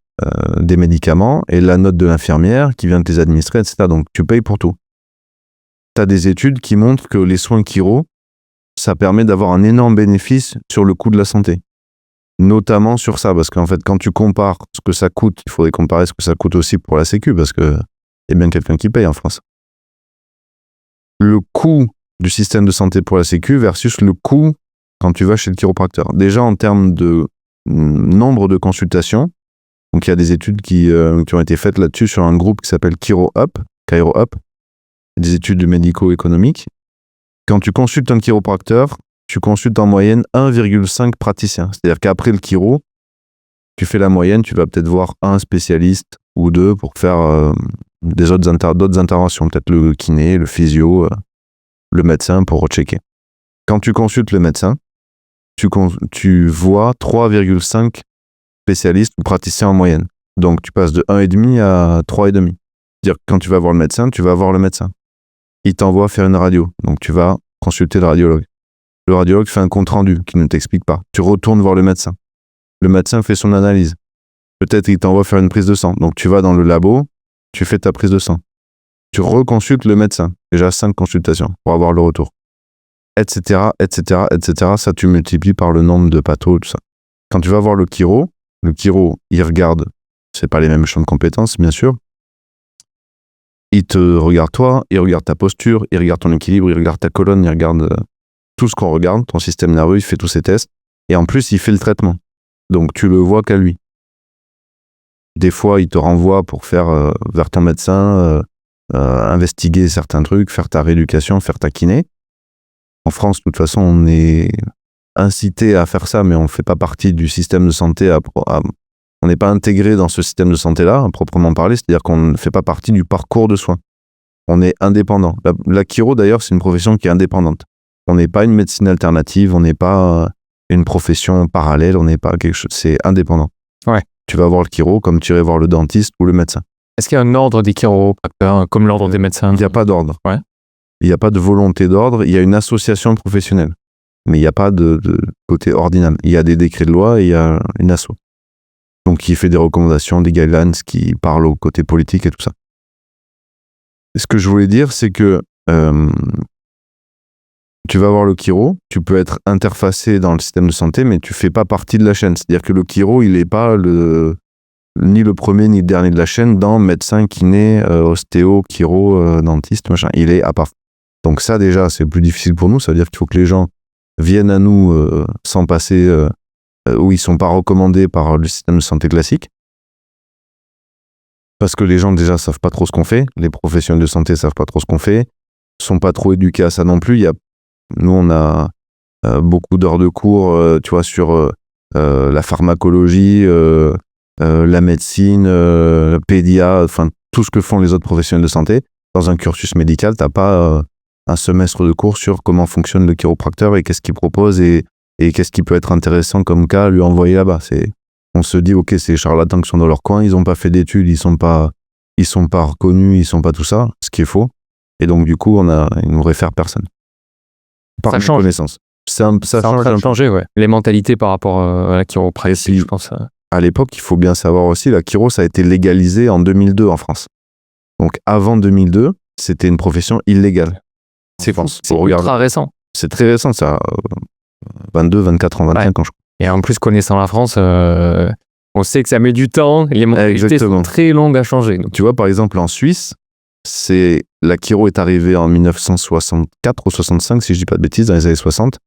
des médicaments et la note de l'infirmière qui vient te les administrer, etc. Donc tu payes pour tout. Tu as des études qui montrent que les soins chiro, ça permet d'avoir un énorme bénéfice sur le coût de la santé. Notamment sur ça, parce qu'en fait, quand tu compares ce que ça coûte, il faudrait comparer ce que ça coûte aussi pour la Sécu, parce que y a bien quelqu'un qui paye en France. Le coût du système de santé pour la Sécu versus le coût quand tu vas chez le chiropracteur. Déjà, en termes de nombre de consultations, donc il y a des études qui ont été faites là-dessus sur un groupe qui s'appelle Chiro Up, des études médico-économiques. Quand tu consultes un chiropracteur, tu consultes en moyenne 1,5 praticiens. C'est-à-dire qu'après le chiro, tu fais la moyenne, tu vas peut-être voir un spécialiste ou 2 pour faire d'autres interventions, peut-être le kiné, le physio, le médecin pour rechecker. Quand tu consultes le médecin, tu vois 3,5 spécialistes ou praticiens en moyenne. Donc tu passes de 1,5 à 3,5. C'est-à-dire que quand tu vas voir le médecin, tu vas voir le médecin. Il t'envoie faire une radio, donc tu vas consulter le radiologue. Le radiologue fait un compte-rendu qui ne t'explique pas. Tu retournes voir le médecin. Le médecin fait son analyse. Peut-être il t'envoie faire une prise de sang. Donc tu vas dans le labo, tu fais ta prise de sang. Tu reconsultes le médecin. Déjà 5 consultations pour avoir le retour. Etc. Ça, tu multiplies par le nombre de pathos, tout ça. Quand tu vas voir le chiro, il regarde, c'est pas les mêmes champs de compétences, bien sûr. Il te regarde toi, il regarde ta posture, il regarde ton équilibre, il regarde ta colonne, il regarde tout ce qu'on regarde, ton système nerveux, il fait tous ces tests. Et en plus, il fait le traitement. Donc, tu le vois qu'à lui. Des fois, il te renvoie pour faire vers ton médecin, investiguer certains trucs, faire ta rééducation, faire ta kiné. En France, de toute façon, on est incité à faire ça, mais on ne fait pas partie du système de santé. On n'est pas intégré dans ce système de santé-là, à proprement parler, c'est-à-dire qu'on ne fait pas partie du parcours de soins. On est indépendant. La chiro, d'ailleurs, c'est une profession qui est indépendante. On n'est pas une médecine alternative, on n'est pas une profession parallèle, on n'est pas quelque chose, c'est indépendant. Ouais. Tu vas voir le chiro comme tu irais voir le dentiste ou le médecin. Est-ce qu'il y a un ordre des chiropracteurs, comme l'ordre des médecins ? Il n'y a pas d'ordre. Ouais. Il n'y a pas de volonté d'ordre, il y a une association professionnelle. Mais il n'y a pas de côté ordinal. Il y a des décrets de loi et il y a une asso. Donc, qui fait des recommandations, des guidelines, qui parle au côté politique et tout ça. Ce que je voulais dire, c'est que tu vas voir le chiro, tu peux être interfacé dans le système de santé, mais tu fais pas partie de la chaîne. C'est-à-dire que le chiro, il est pas ni le premier ni le dernier de la chaîne dans médecin, kiné, ostéo, chiro, dentiste, machin. Il est à part. Donc ça, déjà, c'est plus difficile pour nous. Ça veut dire qu'il faut que les gens viennent à nous sans passer, où ils sont pas recommandés par le système de santé classique. Parce que les gens, déjà, savent pas trop ce qu'on fait. Les professionnels de santé savent pas trop ce qu'on fait. Sont pas trop éduqués à ça non plus. Nous, on a beaucoup d'heures de cours, tu vois, sur la pharmacologie, la médecine, la pédia, enfin, tout ce que font les autres professionnels de santé. Dans un cursus médical, t'as pas un semestre de cours sur comment fonctionne le chiropracteur et qu'est-ce qu'il propose et qu'est-ce qui peut être intéressant comme cas à lui envoyer là-bas. On se dit, ok, c'est les charlatans qui sont dans leur coin, ils ont pas fait d'études, ils sont pas reconnus, ils sont pas tout ça, ce qui est faux. Et donc, du coup, ils nous réfèrent personne. Par ça change. Connaissance. Ça en train de changer, ouais. Les mentalités par rapport à la chiropratie, je pense. À l'époque, il faut bien savoir aussi, la chiro, ça a été légalisé en 2002 en France. Donc, avant 2002, c'était une profession illégale. C'est ultra récent. C'est très récent, ça. 22, 24 ans, 25 ans, je crois. Et en plus, connaissant la France, on sait que ça met du temps. Les mentalités sont très longues à changer. Donc. Tu vois, par exemple, en Suisse, la chiro est arrivée en 1964 ou 65, si je dis pas de bêtises, dans les années 60.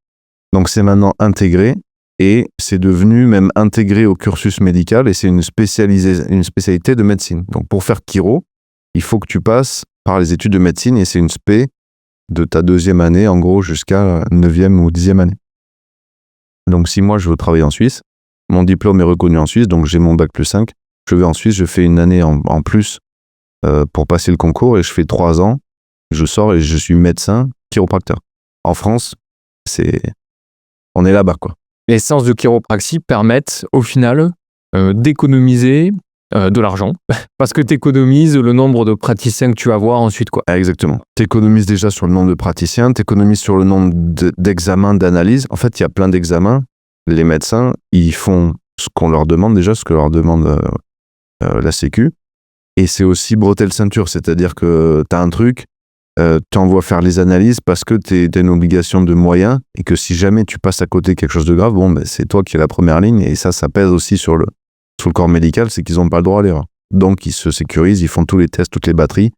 Donc, c'est maintenant intégré et c'est devenu même intégré au cursus médical et c'est une spécialité de médecine. Donc, pour faire chiro, il faut que tu passes par les études de médecine et c'est une spé de ta 2e année, en gros, jusqu'à 9e ou 10e année. Donc, si moi, je veux travailler en Suisse, mon diplôme est reconnu en Suisse, donc j'ai mon bac plus 5, je vais en Suisse, je fais une année en plus pour passer le concours et je fais 3 ans, je sors et je suis médecin chiropracteur. En France, on est là-bas, quoi. Les séances de chiropraxie permettent, au final, d'économiser de l'argent, parce que tu économises le nombre de praticiens que tu vas voir ensuite, quoi. Exactement. Tu économises déjà sur le nombre de praticiens, tu économises sur le nombre d'examens, d'analyses. En fait, il y a plein d'examens. Les médecins, ils font ce qu'on leur demande déjà, ce que leur demande la Sécu. Et c'est aussi bretelle ceinture, c'est-à-dire que tu as un truc, tu envoies faire les analyses parce que tu as une obligation de moyens et que si jamais tu passes à côté de quelque chose de grave, c'est toi qui es la première ligne et ça pèse aussi sur le corps médical, c'est qu'ils n'ont pas le droit à l'erreur. Donc, ils se sécurisent, ils font tous les tests, toutes les batteries.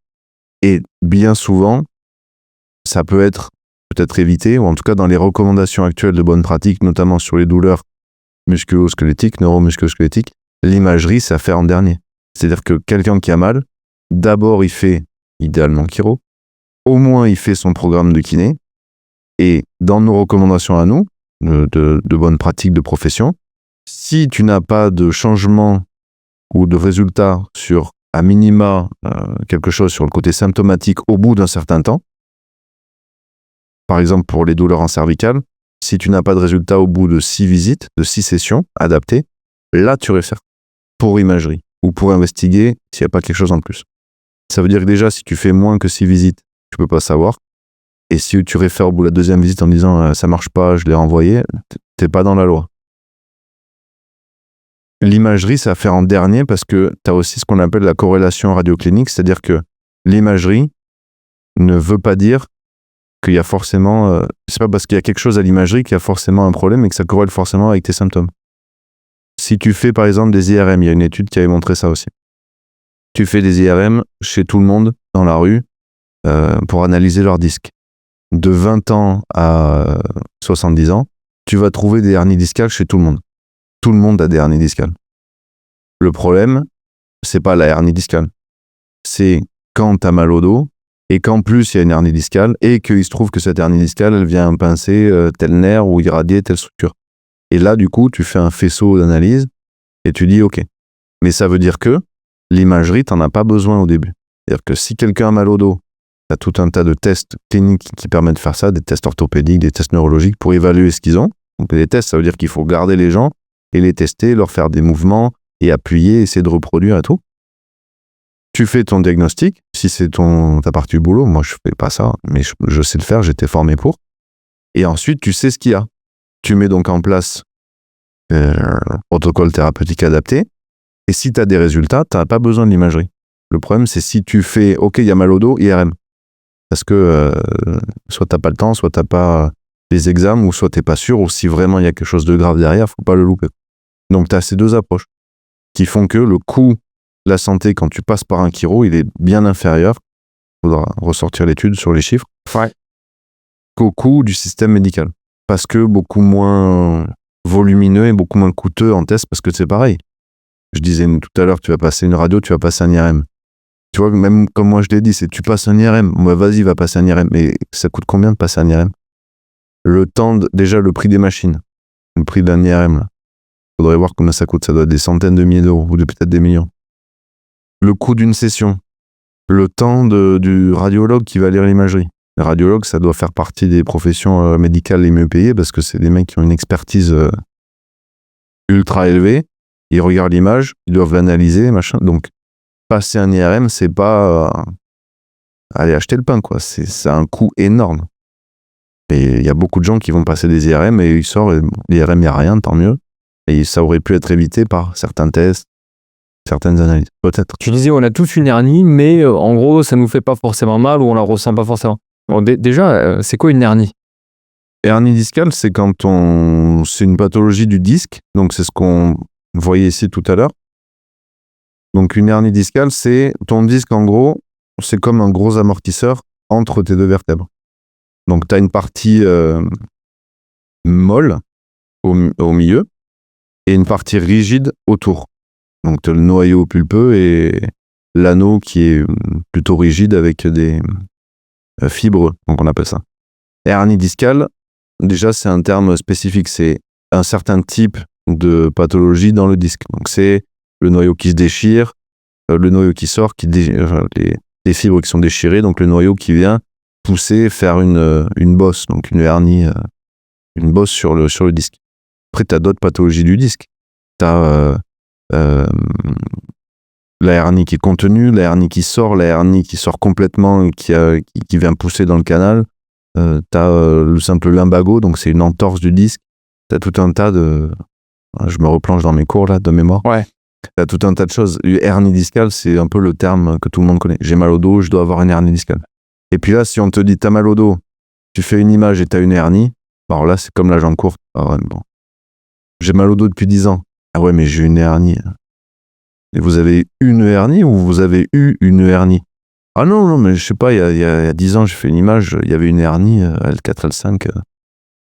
Et bien souvent, ça peut être peut-être évité, ou en tout cas dans les recommandations actuelles de bonne pratique, notamment sur les douleurs musculo-squelettiques, neuromusculo-squelettiques, l'imagerie, ça fait en dernier. C'est-à-dire que quelqu'un qui a mal, d'abord, il fait, idéalement chiro, au moins il fait son programme de kiné, et dans nos recommandations à nous, de bonne pratique de profession, si tu n'as pas de changement ou de résultat sur, à minima, quelque chose sur le côté symptomatique au bout d'un certain temps, par exemple pour les douleurs en cervicales, si tu n'as pas de résultat au bout de 6 visites, de 6 sessions adaptées, là tu réfères pour imagerie ou pour investiguer s'il n'y a pas quelque chose en plus. Ça veut dire que déjà, si tu fais moins que 6 visites, tu peux pas savoir. Et si tu réfères au bout de la 2e visite en disant ça marche pas, je l'ai renvoyé, t'es pas dans la loi. L'imagerie, ça fait en dernier parce que tu as aussi ce qu'on appelle la corrélation radioclinique, c'est-à-dire que l'imagerie ne veut pas dire qu'il y a forcément... c'est pas parce qu'il y a quelque chose à l'imagerie qu'il y a forcément un problème et que ça corrèle forcément avec tes symptômes. Si tu fais par exemple des IRM, il y a une étude qui avait montré ça aussi. Tu fais des IRM chez tout le monde, dans la rue, pour analyser leurs disques. De 20 ans à 70 ans, tu vas trouver des hernies discales chez tout le monde. Tout le monde a des hernies discales. Le problème, c'est pas la hernie discale. C'est quand t'as mal au dos et qu'en plus il y a une hernie discale et qu'il se trouve que cette hernie discale, elle vient pincer tel nerf ou irradier telle structure. Et là, du coup, tu fais un faisceau d'analyse et tu dis OK. Mais ça veut dire que l'imagerie, t'en as pas besoin au début. C'est-à-dire que si quelqu'un a mal au dos, t'as tout un tas de tests cliniques qui permettent de faire ça, des tests orthopédiques, des tests neurologiques pour évaluer ce qu'ils ont. Donc les tests, ça veut dire qu'il faut garder les gens et les tester, leur faire des mouvements et appuyer, essayer de reproduire et tout. Tu fais ton diagnostic, si c'est ta partie du boulot, moi je fais pas ça, mais je sais le faire, j'étais formé pour. Et ensuite, tu sais ce qu'il y a. Tu mets donc en place un protocole thérapeutique adapté Et si tu as des résultats, tu n'as pas besoin de l'imagerie. Le problème, c'est si tu fais « Ok, il y a mal au dos, IRM ». Parce que soit tu n'as pas le temps, soit tu n'as pas les examens, ou soit tu n'es pas sûr, ou si vraiment il y a quelque chose de grave derrière, il ne faut pas le louper. Donc tu as ces deux approches qui font que le coût de la santé, quand tu passes par un chiro, il est bien inférieur, il faudra ressortir l'étude sur les chiffres, qu'au coût du système médical. Parce que beaucoup moins volumineux et beaucoup moins coûteux en test, parce que c'est pareil. Je disais tout à l'heure, tu vas passer une radio, tu vas passer un IRM. Tu vois, même comme moi je l'ai dit, c'est tu passes un IRM, vas-y, va passer un IRM. Mais ça coûte combien de passer un IRM? Le temps, déjà le prix des machines, le prix d'un IRM, là. Faudrait voir combien ça coûte, ça doit être des centaines de milliers d'euros, ou peut-être des millions. Le coût d'une session, le temps du radiologue qui va lire l'imagerie. Le radiologue, ça doit faire partie des professions médicales les mieux payées, parce que c'est des mecs qui ont une expertise ultra élevée. Ils regardent l'image, ils doivent l'analyser, machin. Donc, passer un IRM, c'est pas aller acheter le pain, quoi. C'est un coût énorme. Et il y a beaucoup de gens qui vont passer des IRM et ils sortent, l'IRM, il n'y a rien, tant mieux. Et ça aurait pu être évité par certains tests, certaines analyses, peut-être. Tu disais, on a tous une hernie, mais en gros, ça nous fait pas forcément mal ou on la ressent pas forcément. Bon, déjà, c'est quoi une hernie? Hernie discale, c'est quand c'est une pathologie du disque. Donc, c'est ce qu'on voyait ici tout à l'heure. Donc, une hernie discale, c'est ton disque, en gros, c'est comme un gros amortisseur entre tes deux vertèbres. Donc, tu as une partie molle au milieu et une partie rigide autour. Donc, tu as le noyau pulpeux et l'anneau qui est plutôt rigide avec des fibres, donc on appelle ça. Hernie discale, déjà, c'est un terme spécifique. C'est un certain type de pathologie dans le disque. Donc, c'est le noyau qui se déchire, le noyau qui sort, les fibres qui sont déchirées, donc le noyau qui vient pousser, faire une bosse, donc une hernie, une bosse sur le disque. Après, tu as d'autres pathologies du disque. Tu as la hernie qui est contenue, la hernie qui sort complètement, qui vient pousser dans le canal. Tu as le simple lumbago, donc c'est une entorse du disque. Tu as tout un tas de... Je me replonge dans mes cours là, de mémoire. Ouais. Tu as tout un tas de choses. Hernie discale, c'est un peu le terme que tout le monde connaît. J'ai mal au dos, je dois avoir une hernie discale. Et puis là, si on te dit t'as mal au dos, tu fais une image et t'as une hernie, alors là, c'est comme la jambe courte. Ah ouais, bon. J'ai mal au dos depuis 10 ans. Ah ouais, mais j'ai une hernie. Et vous avez une hernie ou vous avez eu une hernie? Ah non, mais je sais pas, il y a 10 ans, j'ai fait une image, il y avait une hernie, L4, L5.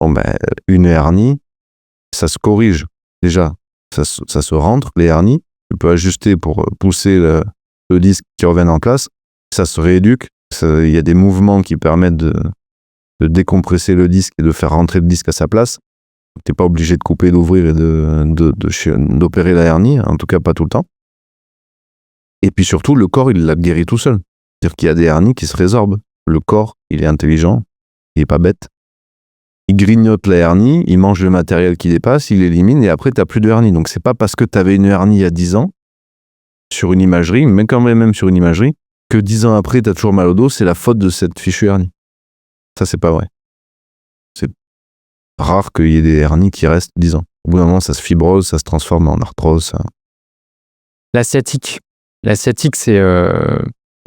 Bon, ben, une hernie, ça se corrige, déjà. Ça se rentre, les hernies. Tu peux ajuster pour pousser le disque qui revienne en place. Ça se rééduque. Il y a des mouvements qui permettent de décompresser le disque et de faire rentrer le disque à sa place. Tu n'es pas obligé de couper, d'ouvrir et d'opérer la hernie, en tout cas pas tout le temps. Et puis surtout, le corps, il la guérit tout seul. C'est-à-dire qu'il y a des hernies qui se résorbent. Le corps, il est intelligent, il n'est pas bête. Il grignote la hernie, il mange le matériel qui dépasse, il élimine et après, tu n'as plus de hernie. Donc, c'est pas parce que tu avais une hernie il y a 10 ans sur une imagerie, mais quand même sur une imagerie, que 10 ans après, tu as toujours mal au dos, c'est la faute de cette fichue hernie. Ça, c'est pas vrai. C'est rare qu'il y ait des hernies qui restent 10 ans. Au bout d'un moment, ça se fibrose, ça se transforme en arthrose. Ça... La sciatique. La sciatique, c'est...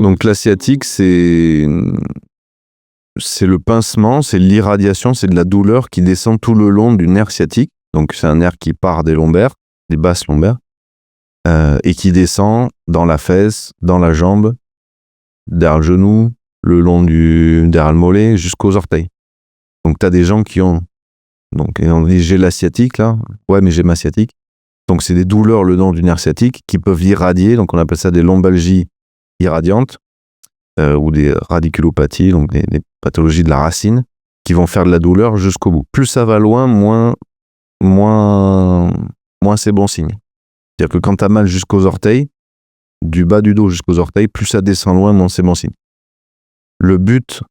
Donc, la sciatique, c'est le pincement, c'est l'irradiation, c'est de la douleur qui descend tout le long du nerf sciatique. Donc, c'est un nerf qui part des lombaires, des basses lombaires, et qui descend dans la fesse, dans la jambe, derrière le genou, le long derrière le mollet, jusqu'aux orteils. Donc, tu as des gens qui ont... Donc, on dit, j'ai la sciatique, là. Ouais, mais j'ai ma sciatique. Donc, c'est des douleurs le long du nerf sciatique qui peuvent irradier. Donc, on appelle ça des lombalgies irradiantes ou des radiculopathies, donc des pathologies de la racine, qui vont faire de la douleur jusqu'au bout. Plus ça va loin, moins c'est bon signe. C'est-à-dire que quand tu as mal jusqu'aux orteils, du bas du dos jusqu'aux orteils, plus ça descend loin, moins c'est bon signe. Le but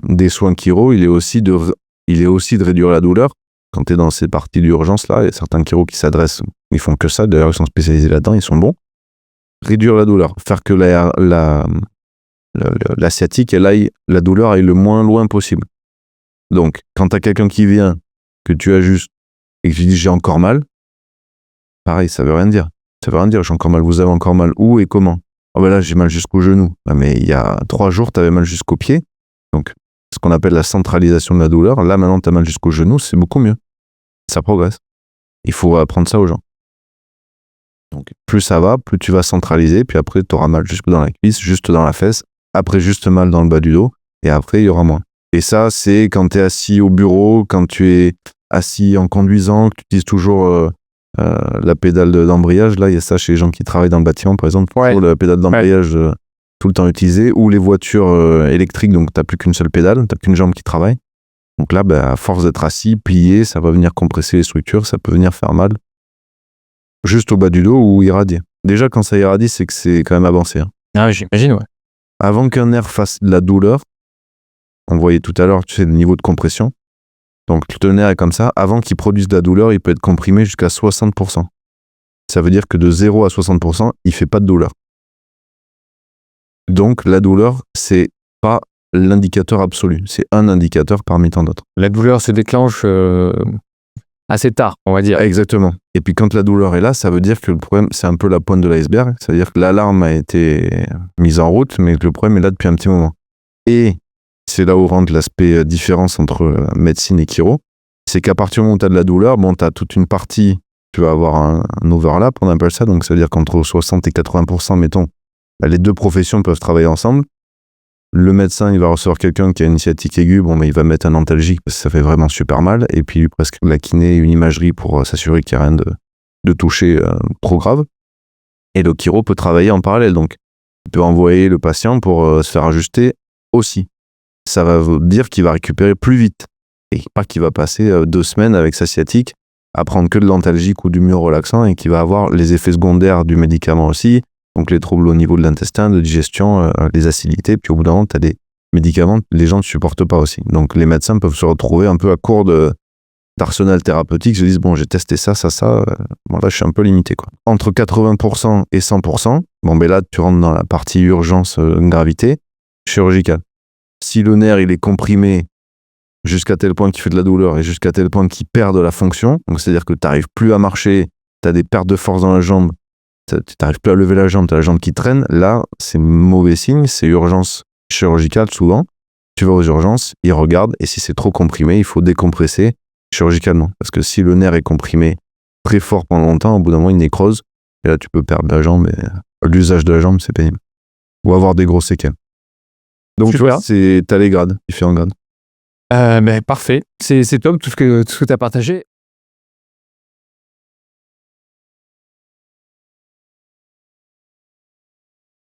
des soins chiro, il est aussi de réduire la douleur. Quand tu es dans ces parties d'urgence là, il y a certains chiros qui s'adressent, ils font que ça, d'ailleurs ils sont spécialisés là-dedans, ils sont bons. Réduire la douleur, faire que la sciatique, la douleur aille le moins loin possible. Donc, quand tu as quelqu'un qui vient, que tu ajustes et que tu dis j'ai encore mal, pareil, ça veut rien dire. Ça veut rien dire, j'ai encore mal. Vous avez encore mal où et comment? Ah ben là, j'ai mal jusqu'au genou. Ah, mais il y a 3 jours, tu avais mal jusqu'au pied. Donc, ce qu'on appelle la centralisation de la douleur. Là, maintenant, tu as mal jusqu'au genou, c'est beaucoup mieux. Ça progresse. Il faut apprendre ça aux gens. Donc, plus ça va, plus tu vas centraliser, puis après, tu auras mal jusque dans la cuisse, juste dans la fesse, après, juste mal dans le bas du dos, et après, il y aura moins. Et ça, c'est quand tu es assis au bureau, quand tu es assis en conduisant, que tu utilises toujours la pédale d'embrayage. Là, il y a ça chez les gens qui travaillent dans le bâtiment, par exemple, toujours la pédale d'embrayage tout le temps utilisée, ou les voitures électriques, donc tu n'as plus qu'une seule pédale, tu n'as qu'une jambe qui travaille. Donc là, à force d'être assis, plié, ça va venir compresser les structures, ça peut venir faire mal. Juste au bas du dos ou irradier. Déjà, quand ça irradie, c'est que c'est quand même avancé. Hein. Ah oui, j'imagine, ouais. Avant qu'un nerf fasse de la douleur, on voyait tout à l'heure, tu sais, le niveau de compression. Donc, le nerf est comme ça. Avant qu'il produise de la douleur, il peut être comprimé jusqu'à 60%. Ça veut dire que de 0 à 60%, il ne fait pas de douleur. Donc, la douleur, c'est pas l'indicateur absolu. C'est un indicateur parmi tant d'autres. La douleur se déclenche assez tard, on va dire. Exactement. Et puis quand la douleur est là, ça veut dire que le problème, c'est un peu la pointe de l'iceberg. C'est-à-dire que l'alarme a été mise en route, mais que le problème est là depuis un petit moment. Et c'est là où rentre l'aspect différence entre médecine et chiro. C'est qu'à partir du moment où tu as de la douleur, tu as toute une partie, tu vas avoir un overlap, on appelle ça. Donc ça veut dire qu'entre 60 et 80%, mettons, les deux professions peuvent travailler ensemble. Le médecin, il va recevoir quelqu'un qui a une sciatique aiguë, il va mettre un antalgique parce que ça fait vraiment super mal, et puis lui presque la kiné, une imagerie pour s'assurer qu'il n'y a rien de touché trop grave. Et le chiro peut travailler en parallèle, donc il peut envoyer le patient pour se faire ajuster aussi. Ça va dire qu'il va récupérer plus vite, et pas qu'il va passer 2 semaines avec sa sciatique à prendre que de l'antalgique ou du myorelaxant, et qu'il va avoir les effets secondaires du médicament aussi. Donc les troubles au niveau de l'intestin, de digestion, les acidités, puis au bout d'un moment, tu as des médicaments que les gens ne supportent pas aussi. Donc les médecins peuvent se retrouver un peu à court d'arsenal thérapeutique, se disent, j'ai testé ça, là je suis un peu limité, quoi. Entre 80% et 100%, là tu rentres dans la partie urgence, gravité, chirurgicale. Si le nerf il est comprimé jusqu'à tel point qu'il fait de la douleur et jusqu'à tel point qu'il perd de la fonction, donc c'est-à-dire que tu n'arrives plus à marcher, tu as des pertes de force dans la jambe, tu n'arrives plus à lever la jambe, tu as la jambe qui traîne, là, c'est mauvais signe, c'est urgence chirurgicale souvent. Tu vas aux urgences, ils regardent, et si c'est trop comprimé, il faut décompresser chirurgicalement. Parce que si le nerf est comprimé très fort pendant longtemps, au bout d'un moment, il nécrose, et là, tu peux perdre la jambe, et l'usage de la jambe, c'est pénible. Ou avoir des grosses séquelles. Donc, tu vois, t'as les grades, différents grades. Parfait, c'est top tout ce que tu as partagé.